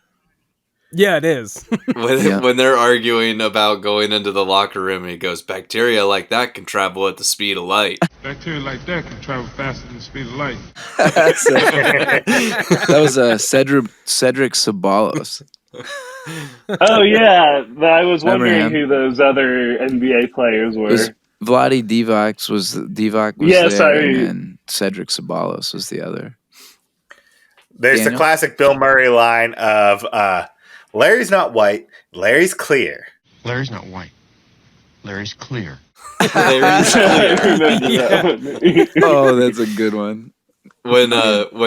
Yeah, it is. When they're arguing about going into the locker room, he goes, bacteria like that can travel at the speed of light. Bacteria like that can travel faster than the speed of light. That was Cedric Sabalos. Oh, yeah. I was wondering who those other NBA players were. Vlade Divac was there, and Cedric Sabalos was the other. There's the classic Bill Murray line of Larry's not white, Larry's clear. Larry's not white. Larry's clear. Larry's clear. Oh, that's a good one. When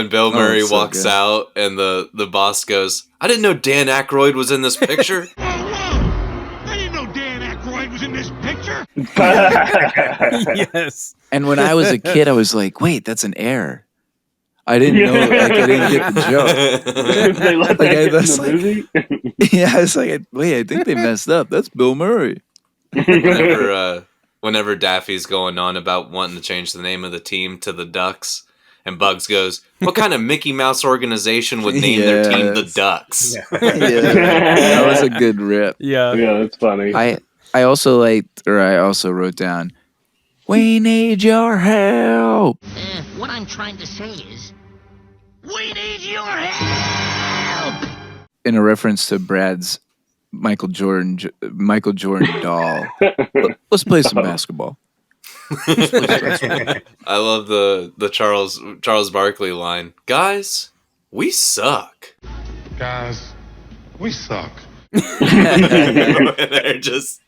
Bill Murray walks out and the boss goes, I didn't know Dan Aykroyd was in this picture. I didn't know Dan Aykroyd was in this picture. Yes. And when I was a kid, I was like, wait, that's an error. I didn't know, like, I didn't get the joke. They let that get in the movie? Yeah, I was like, wait, I think they messed up. That's Bill Murray. Whenever Daffy's going on about wanting to change the name of the team to the Ducks, and Bugs goes, what kind of Mickey Mouse organization would name their team the Ducks? Yeah. That was a good rip. Yeah, that's funny. I also wrote down, we need your help. What I'm trying to say is, we need your help! In a reference to Brad's Michael Jordan doll. Let's play some basketball. I love the Charles Barkley line. Guys, we suck. Guys, we suck. They're just...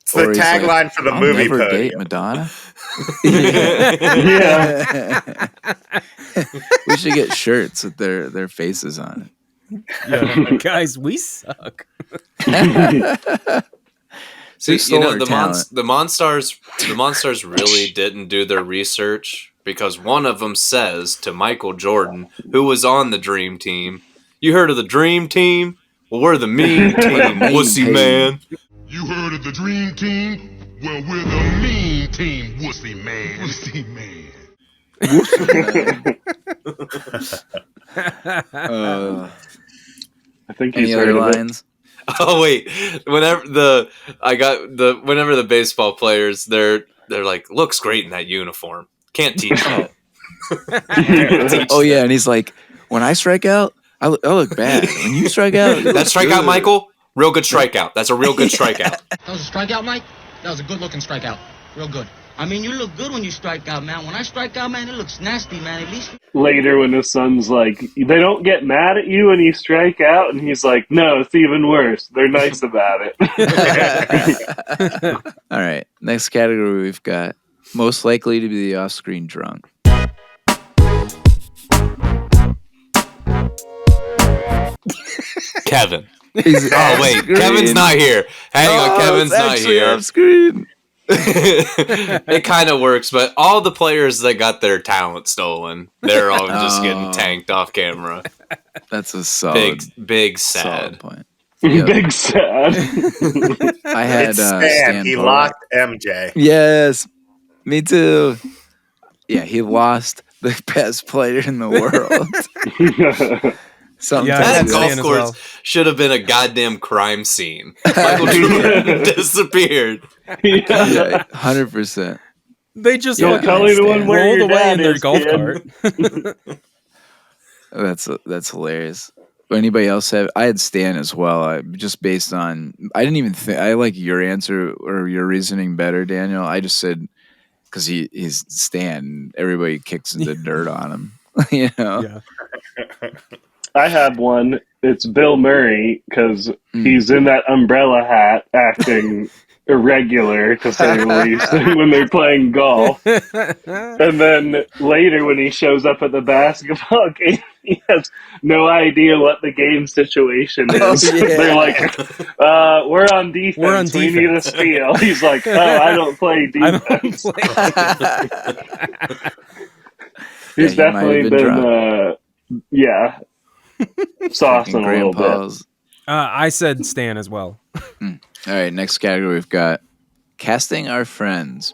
It's the tagline for the movie Podium. podium. Date Madonna. Yeah. We should get shirts with their faces on it. Yeah. Guys, we suck. See, the Monstars really didn't do their research, because one of them says to Michael Jordan, who was on the Dream Team, "You heard of the Dream Team? Well, we're the Mean Team, wussy man." You heard of the Dream Team? Well, we're the Mean Team, wussy man. Wussy man. I think any he's other heard of lines? Oh wait, whenever the baseball players, they're like, looks great in that uniform. Can't teach that. Oh yeah, and he's like, when I strike out, I look bad. When you strike out, that strikeout, Michael, real good strikeout. That's a real good strikeout. That was a strikeout, Mike? That was a good-looking strikeout. Real good. I mean, you look good when you strike out, man. When I strike out, man, it looks nasty, man. At least... Later, when his son's like, they don't get mad at you when you strike out, and he's like, no, it's even worse. They're nice about it. All right. Next category we've got most likely to be the off-screen drunk. Kevin. Oh, wait. Kevin's not here. Hang on. Kevin's not here. Off screen. It kind of works, but all the players that got their talent stolen, they're all just getting tanked off camera. That's a solid, big sad solid point. Yep. Big sad. I had Stan. He lost MJ. Yes, me too. Yeah, he lost the best player in the world. That golf course should have been a goddamn crime scene. Michael Jordan disappeared. 100%. They just rolled away in their golf cart. That's hilarious. Anybody else have? I had Stan as well. Just based on, I didn't even think. I like your answer or your reasoning better, Daniel. I just said because he's Stan. Everybody kicks the dirt on him. You know. Yeah. I have one. It's Bill Murray because he's in that umbrella hat acting irregular, to say the least, when they're playing golf. And then later when he shows up at the basketball game, he has no idea what the game situation is. They're like, we're on defense. We need a steal. He's like, I don't play defense. He's definitely been saucing a little bit. I said Stan as well. All right, next category we've got casting our friends.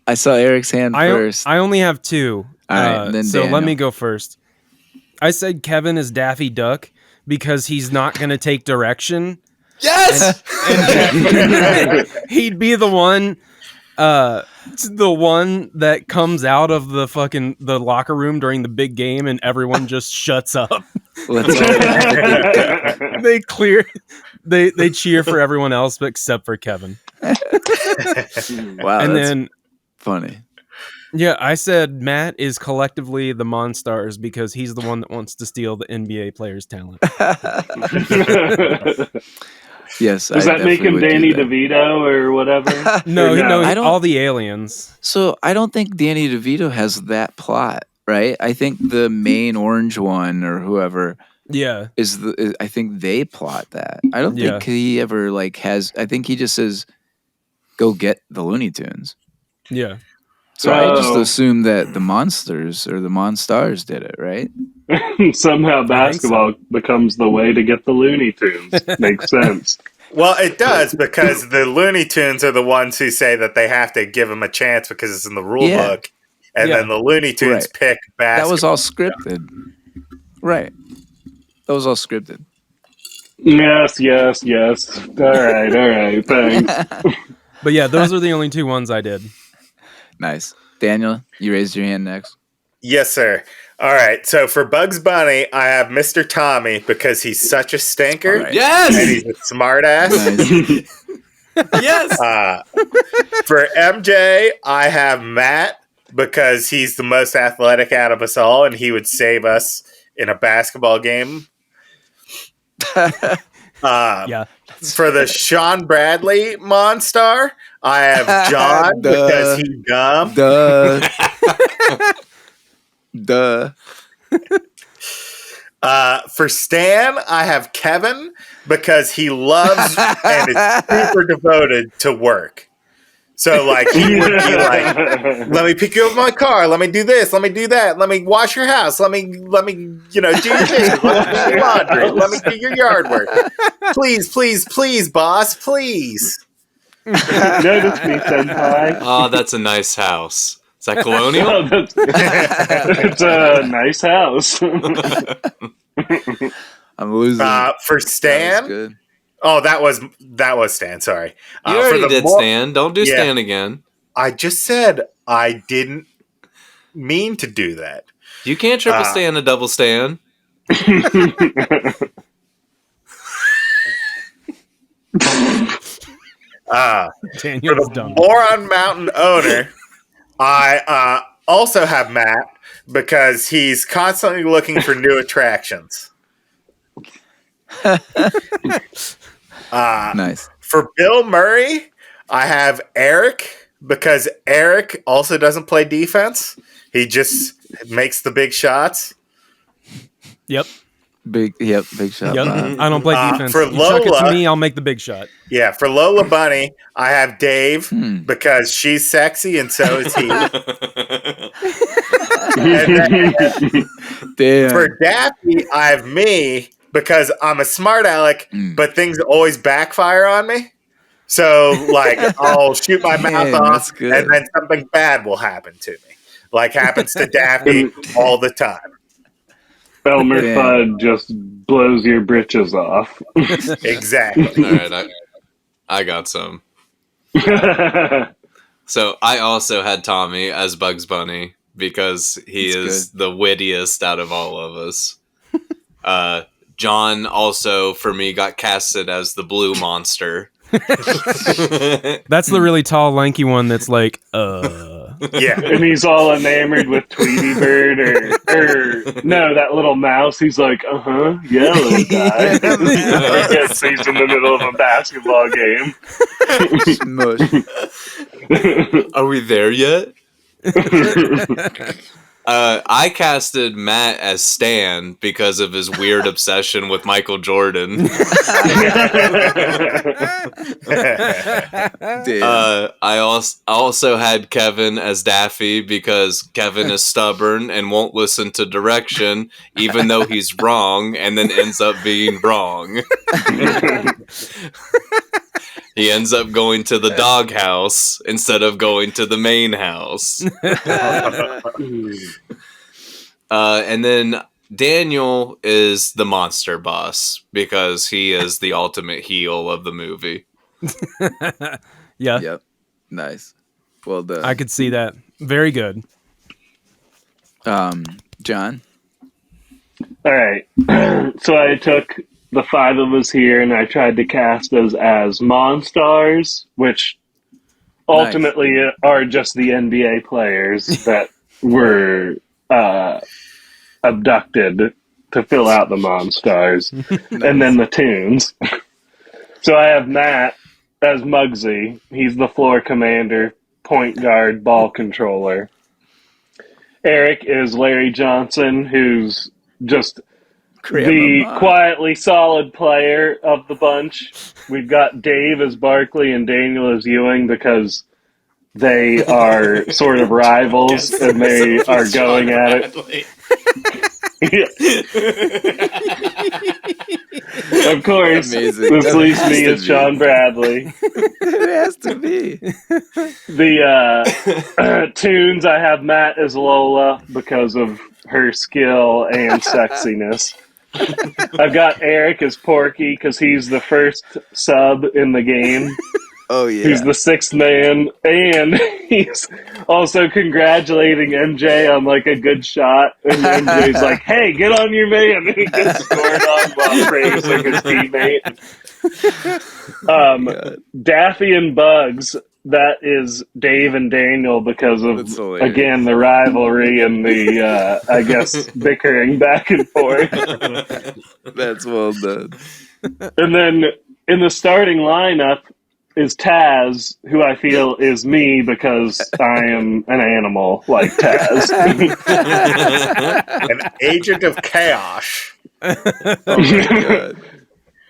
I saw Eric's hand first. I only have two. All right, then so Daniel. let me go first. I said Kevin is Daffy Duck because he's not going to take direction. Yes! And he'd be the one that comes out of the locker room during the big game and everyone just shuts up. They cheer for everyone else but except for Kevin. Wow, and that's then funny. Yeah, I said Matt is collectively the Monstars because he's the one that wants to steal the NBA players' talent. Yes, does that make him Danny DeVito or whatever? No, all the aliens. So I don't think Danny DeVito has that plot, right? I think the main orange one or whoever, I think they plot that. I don't think he ever has. I think he just says, "Go get the Looney Tunes." Yeah. So I just assumed that the Monsters or the Monstars did it, right? Somehow basketball becomes the way to get the Looney Tunes. Makes sense. Well, it does because the Looney Tunes are the ones who say that they have to give him a chance because it's in the rule book. And then the Looney Tunes pick basketball. That was all scripted. Right. That was all scripted. Yes. All right. Thanks. But yeah, those are the only two ones I did. Nice. Daniel, you raised your hand next. Yes, sir. All right. So for Bugs Bunny, I have Mr. Tommy because he's such a stinker. Right. Yes! And he's a smart ass. Nice. Yes! For MJ, I have Matt because he's the most athletic out of us all and he would save us in a basketball game. For the Sean Bradley Monstar, I have John because he dumb. Duh. For Stan, I have Kevin because he loves and is super devoted to work. So, he would be like, let me pick you up in my car. Let me do this. Let me do that. Let me wash your house. Let me, do your dishes. Let me do your laundry. Let me do your yard work. Please, boss, please. Notice me, senpai. Oh, that's a nice house. Is that colonial? It's a nice house. I'm losing. For Stan. Oh, that was Stan. Sorry. You already did Stan. Don't do Stan again. I just said I didn't mean to do that. You can't triple Stan a double Stan. Daniel's for the dumb. Moron Mountain owner, I also have Matt because he's constantly looking for new attractions. Nice. For Bill Murray, I have Eric because Eric also doesn't play defense. He just makes the big shots. Yep. Big shot. Yep. Bob. I don't play defense. For You chuck it to Lola- me, I'll make the big shot. Yeah, for Lola Bunny, I have Dave because she's sexy and so is he. And then Damn. for Daffy, I have me because I'm a smart aleck, but things always backfire on me. So, like, I'll shoot my mouth that's off, good. and then something bad will happen to me. Like happens to Daffy all the time. Elmer Damn. Fudd just blows your britches off. Exactly. All right, I got some. So I also had Tommy as Bugs Bunny because he is the wittiest out of all of us. John also, for me, got casted as the blue monster. That's the really tall, lanky one that's like, Yeah. And he's all enamored with Tweety Bird or no, that little mouse. He's like, yeah, little guy. He gets he's in the middle of a basketball game. Smush. Are we there yet? I casted Matt as Stan because of his weird obsession with Michael Jordan. I also had Kevin as Daffy because Kevin is stubborn and won't listen to direction, even though he's wrong, and then ends up being wrong. He ends up going to the doghouse instead of going to the main house. And then Daniel is the monster boss because he is the ultimate heel of the movie. yeah. Yep. Nice. Well done. I could see that. Very good. John? All right. So I took the five of us here and I tried to cast us as Monstars, which ultimately are just the NBA players that were abducted to fill out the Monstars. And then the Tunes. So I have Matt as Muggsy. He's the floor commander, point guard, ball controller. Eric is Larry Johnson, who's just the quietly solid player of the bunch. We've got Dave as Barkley and Daniel as Ewing because they are sort of rivals and they are going at it. Of course, Amazing. this leaves me as Sean Bradley. It has to be. The Tunes, I have Matt as Lola because of her skill and sexiness. I've got Eric as Porky because he's the first sub in the game. Oh, yeah. He's the sixth man, and he's also congratulating MJ on like a good shot. And MJ's like, "Hey, get on your man!" And he gets scored on while praising his teammate. Daffy and Bugs. That is Dave and Daniel because of, again, the rivalry and the, I guess, bickering back and forth. That's well done. And then in the starting lineup is Taz, who I feel is me because I am an animal like Taz. An agent of chaos. Oh my God.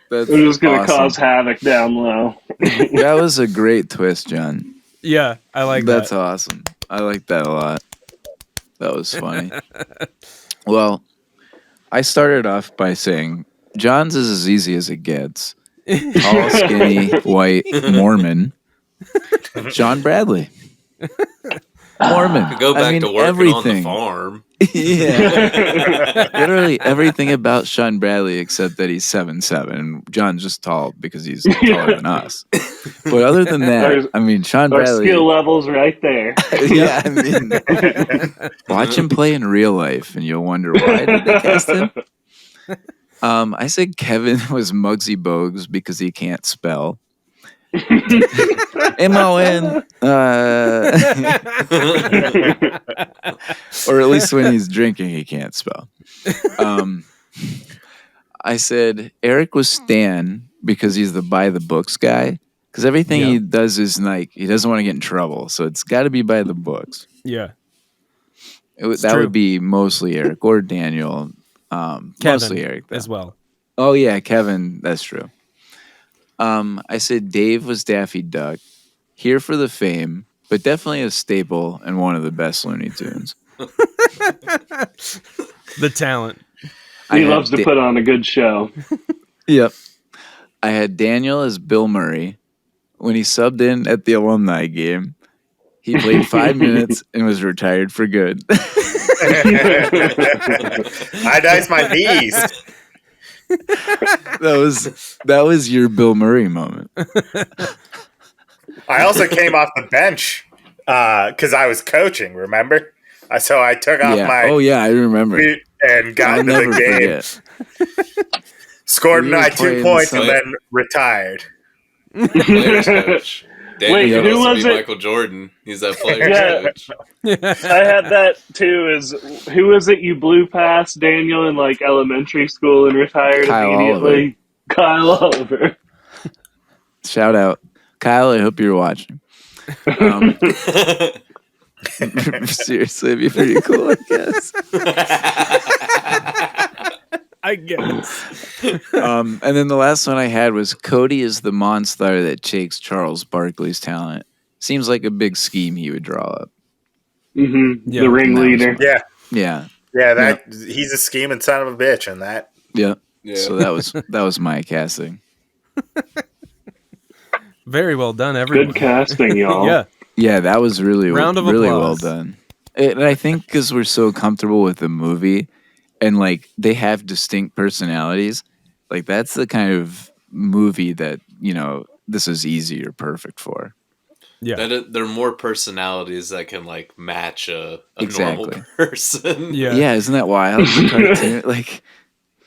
That's I'm just going to awesome. cause havoc down low. That was a great twist, John. Yeah, I like That's that. awesome. I like that a lot. That was funny. Well, I started off by saying John's is as easy as it gets. Tall, skinny, white, Mormon. John Bradley. Mormon. Go back to working everything. on the farm. Yeah. Literally everything about Sean Bradley except that he's 7'7". John's just tall because he's taller than us. But other than that, I mean, Sean Our Bradley. skill level's right there. Yeah, I mean, watch him play in real life and you'll wonder why did they cast him? I said Kevin was Muggsy Bogues because he can't spell. M-O-N. Or at least when he's drinking, he can't spell. I said Eric was Stan because he's the by the books guy. Because everything he does is like, he doesn't want to get in trouble. So it's got to be by the books. Yeah. That would be mostly Eric or Daniel. Kevin mostly Eric, though. as well. Oh, yeah, Kevin. That's true. I said Dave was Daffy Duck. Here for the fame, but definitely a staple and one of the best Looney Tunes. The talent. He loves to put on a good show. Yep. I had Daniel as Bill Murray. When he subbed in at the alumni game, he played 5 minutes and was retired for good. I diced my knees. That was your Bill Murray moment. I also came off the bench because I was coaching, remember? So I took off my I remember. And got into the game. Scored my 2 points and then retired. Players coach. Wait, who was it? Michael Jordan. He's that player coach. I had that too. Who was it you blew past Daniel in like elementary school and retired Kyle immediately? Kyle Oliver. Shout out. Kyle, I hope you're watching. Seriously, it'd be pretty cool, I guess. I guess. And then the last one I had was Cody is the monster that shakes Charles Barkley's talent. Seems like a big scheme he would draw up. Mm-hmm. Yeah, the ringleader. Yeah. He's a scheming son of a bitch in that. Yeah. So that was my casting. Very well done, everyone. Good casting, y'all. Yeah, that was really Round of really applause. well done. And I think because we're so comfortable with the movie, and like they have distinct personalities, like that's the kind of movie that this is easy or perfect for. Yeah, there are more personalities that can like match a normal person. Yeah, isn't that wild? The cartoon, like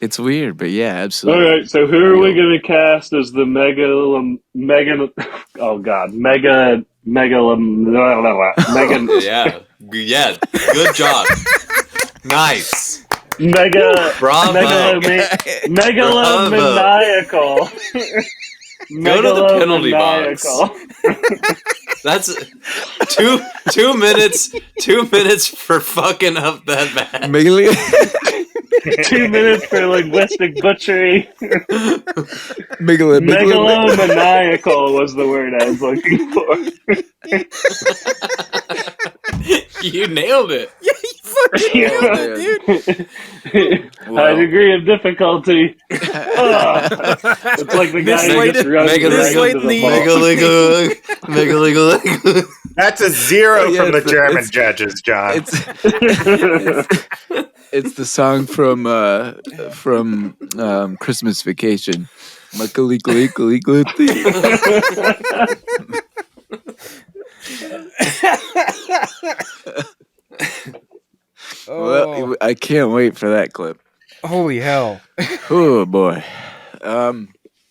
it's weird, but yeah, absolutely. All right, so who are we going to cast as the mega? Yeah, good job. Nice. Megalomaniacal. Go to the penalty box. That's 2 minutes. 2 minutes for fucking up that bad. 2 minutes for linguistic butchery. Megalomaniacal was the word I was looking for. You nailed it. Yeah, you fucking nailed it, dude. High degree of difficulty. It's like the guy who just runs into the ball. That's a 0 from the German judges, John. It's the song from Christmas Vacation. Well, I can't wait for that clip. Holy hell. Oh boy. All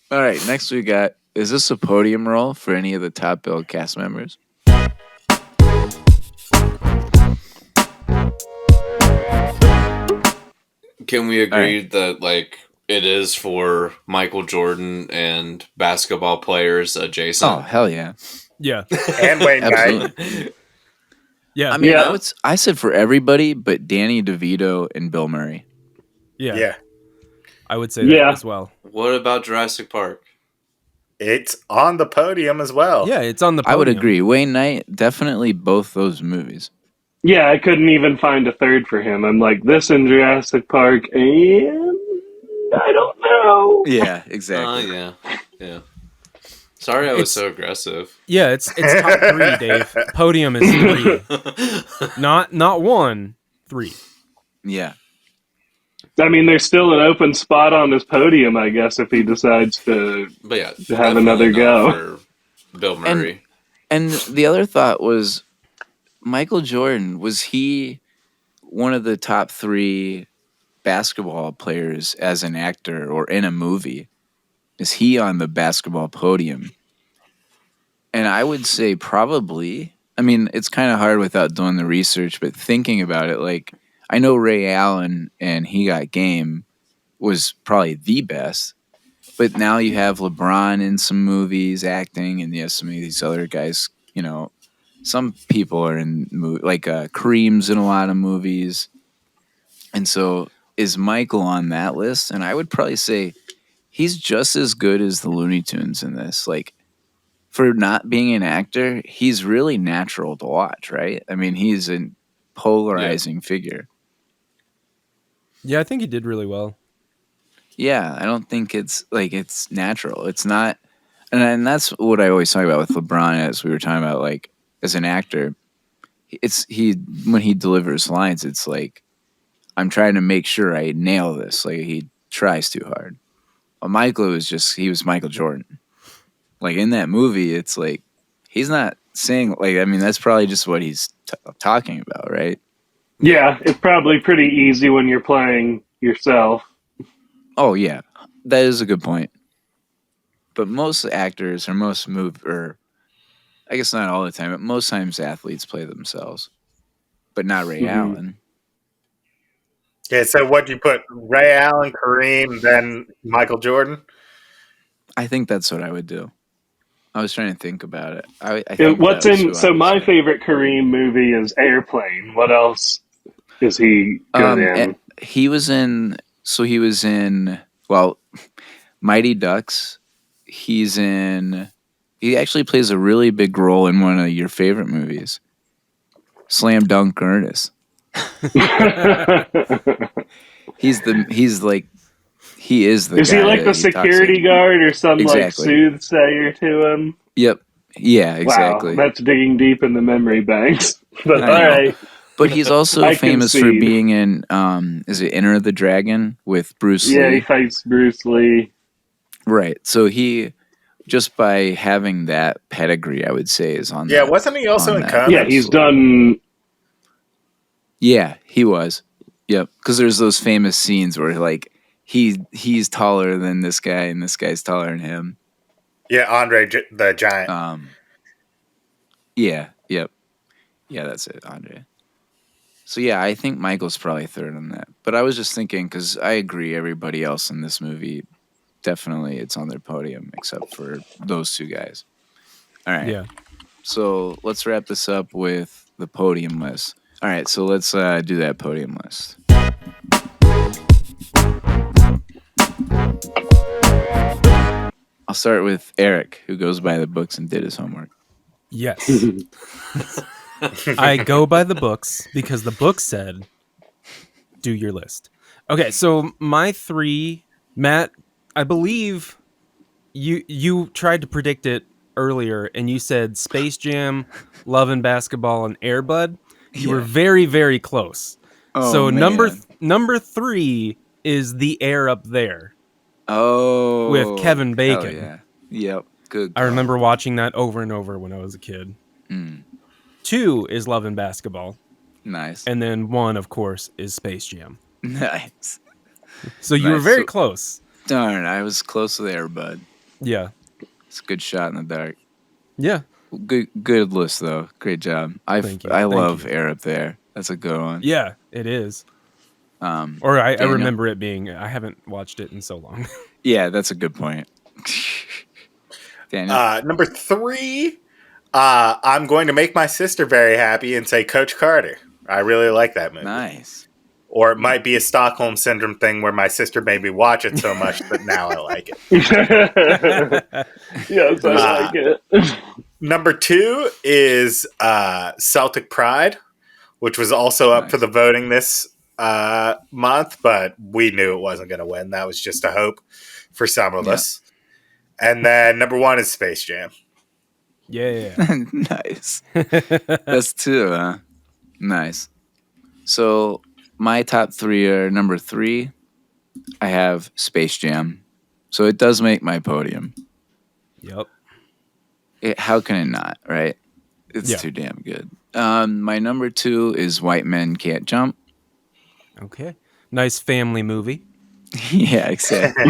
right, next we got, is this a podium role for any of the top billed cast members? Can we agree that like it is for Michael Jordan and basketball players adjacent? Oh, hell yeah. Yeah. And Wayne Knight. Yeah. I mean, I said for everybody but Danny DeVito and Bill Murray. Yeah. I would say that as well. What about Jurassic Park? It's on the podium as well. Yeah, it's on the podium. I would agree. Wayne Knight, definitely both those movies. Yeah, I couldn't even find a third for him. I'm like, this in Jurassic Park, and I don't know. Yeah, exactly. Yeah. Sorry I was so aggressive. Yeah, it's top 3, Dave. Podium is 3. Not 1, 3. Yeah. I mean, there's still an open spot on this podium, I guess, if he decides to have another go. For Bill Murray. And the other thought was, Michael Jordan, was he one of the top 3 basketball players as an actor or in a movie? Is he on the basketball podium? And I would say probably. I mean, it's kind of hard without doing the research, but thinking about it, like, I know Ray Allen and He Got Game was probably the best. But now you have LeBron in some movies acting, and you have some of these other guys. You know, some people are in like Kareem's in a lot of movies, and so is Michael on that list? And I would probably say he's just as good as the Looney Tunes in this. Like, for not being an actor, he's really natural to watch, right? I mean, he's a polarizing figure. Yeah, I think he did really well. Yeah, I don't think it's natural. It's not, and that's what I always talk about with LeBron, as we were talking about, like, as an actor, when he delivers lines, it's like, I'm trying to make sure I nail this. Like, he tries too hard. Well, Michael he was Michael Jordan. Like, in that movie, it's like, he's not saying, like, I mean, that's probably just what he's talking about, right? Yeah, it's probably pretty easy when you're playing yourself. Oh, yeah. That is a good point. But most actors or I guess not all the time, but most times athletes play themselves. But not Ray Allen. Yeah, so what do you put? Ray Allen, Kareem, then Michael Jordan? I think that's what I would do. I was trying to think about it. I think my favorite Kareem movie is Airplane. What else is he good in? He was in Mighty Ducks. He actually plays a really big role in one of your favorite movies, Slam Dunk Ernest. He is the Is he like the security guard or some like soothsayer to him? Yep. Yeah, exactly. Wow, that's digging deep in the memory banks. But all right. But he's also famous for being in is it Enter the Dragon with Bruce Lee? Yeah, he fights Bruce Lee. Right. So he, just by having that pedigree, I would say, is on Yeah, wasn't he also in comics? Yeah, he's done. Yeah, he was. Yep. Because there's those famous scenes where, like, he's taller than this guy and this guy's taller than him. Yeah, Andre the Giant. Yeah, yep. Yeah, that's it, Andre. So yeah, I think Michael's probably third on that. But I was just thinking, because I agree, everybody else in this movie, definitely it's on their podium, except for those two guys. All right. Yeah. So let's wrap this up with the podium list. All right, so let's do that podium list. I'll start with Eric, who goes by the books and did his homework. Yes. I go by the books because the book said, do your list. Okay, so my three, Matt, I believe you tried to predict it earlier, and you said Space Jam, Love and Basketball, and Air Bud. You were very, very close. Oh, so man. number 3 is The Air Up There. Oh. With Kevin Bacon. Hell yeah. Yep. Good. I remember watching that over and over when I was a kid. 2 is Love and Basketball. Nice. And then 1, of course, is Space Jam. Nice. So you were very close. Darn, I was close with Air Bud. Yeah. It's a good shot in the dark. Yeah. Good list, though. Great job. I love Air Up There. That's a good one. Yeah, it is. I remember it being. I haven't watched it in so long. Yeah, that's a good point. Daniel? Number 3, I'm going to make my sister very happy and say Coach Carter. I really like that movie. Nice. Or it might be a Stockholm Syndrome thing where my sister made me watch it so much that now I like it. Yes, I like it. Number 2 is Celtic Pride, which was also up for the voting this month, but we knew it wasn't going to win. That was just a hope for some of us. And then number 1 is Space Jam. Yeah. Nice. That's 2, huh? Nice. So my top 3 are number 3, I have Space Jam. So it does make my podium. Yep. How can it not, right? It's too damn good. My number 2 is White Men Can't Jump. Okay. Nice family movie. Yeah, exactly.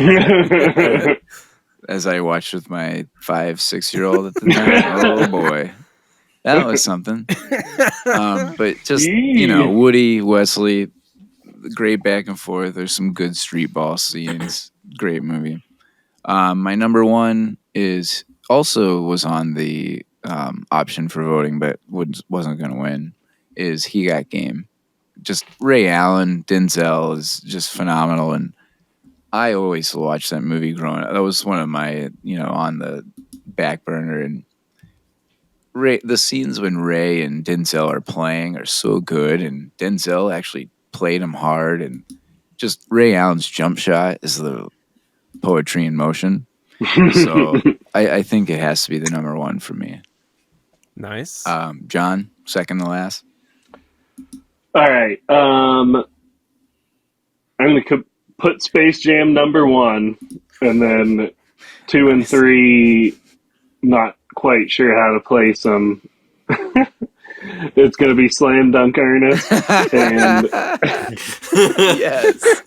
As I watched with my 5-6-year-old at the time. Oh boy, that was something. But just Woody, Wesley, great back and forth. There's some good street ball scenes. Great movie. My number one was on the option for voting, but wasn't going to win. Is He Got Game? Just Ray Allen, Denzel is just phenomenal, and I always watched that movie growing up. That was one of my, on the back burner. And the scenes when Ray and Denzel are playing are so good, and Denzel actually played him hard, and just Ray Allen's jump shot is the poetry in motion. So I think it has to be the number one for me. Nice. John, second to last. All right. I'm going to put Space Jam number one, and then 2 and 3, not quite sure how to place them. It's going to be Slam Dunk Ernest and yes,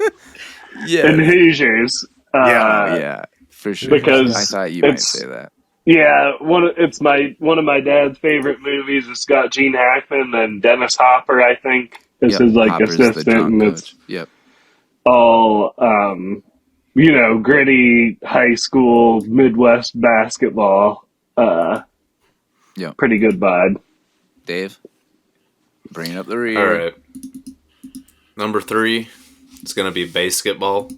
and Hoosiers. Yeah, for sure. Because I thought you might say that. Yeah, one of my dad's favorite movies. It's got Gene Hackman and Dennis Hopper, I think, is his Hopper's assistant, and it's all gritty high school Midwest basketball. Pretty good vibe. Dave, bringing up the rear. All right, number 3, it's gonna be basketball.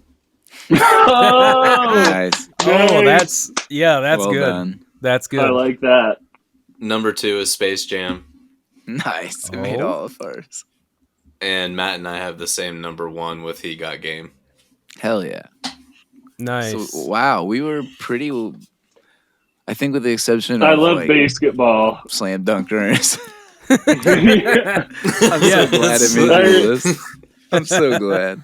Nice. Oh, that's well good. Done. That's good. I like that. Number 2 is Space Jam. Nice. It made all of ours. And Matt and I have the same number 1 with He Got Game. Hell yeah. Nice. So, wow, we were pretty. I think with the exception of I love basketball. Slam Dunk Ernest. I'm so glad it made the list. I'm so glad.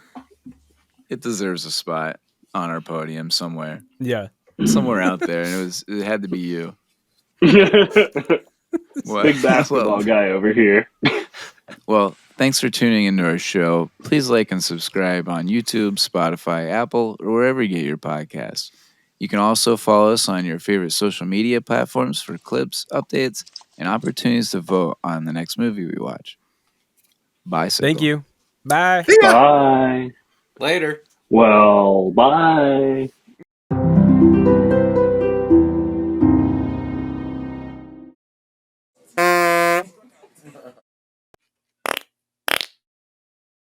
It deserves a spot on our podium somewhere. Yeah. Somewhere out there, and it had to be you. Big basketball guy over here. Well, thanks for tuning into our show. Please like and subscribe on YouTube, Spotify, Apple, or wherever you get your podcasts. You can also follow us on your favorite social media platforms for clips, updates, and opportunities to vote on the next movie we watch. Bye. Thank you. Bye. Bye. Later. Well, bye.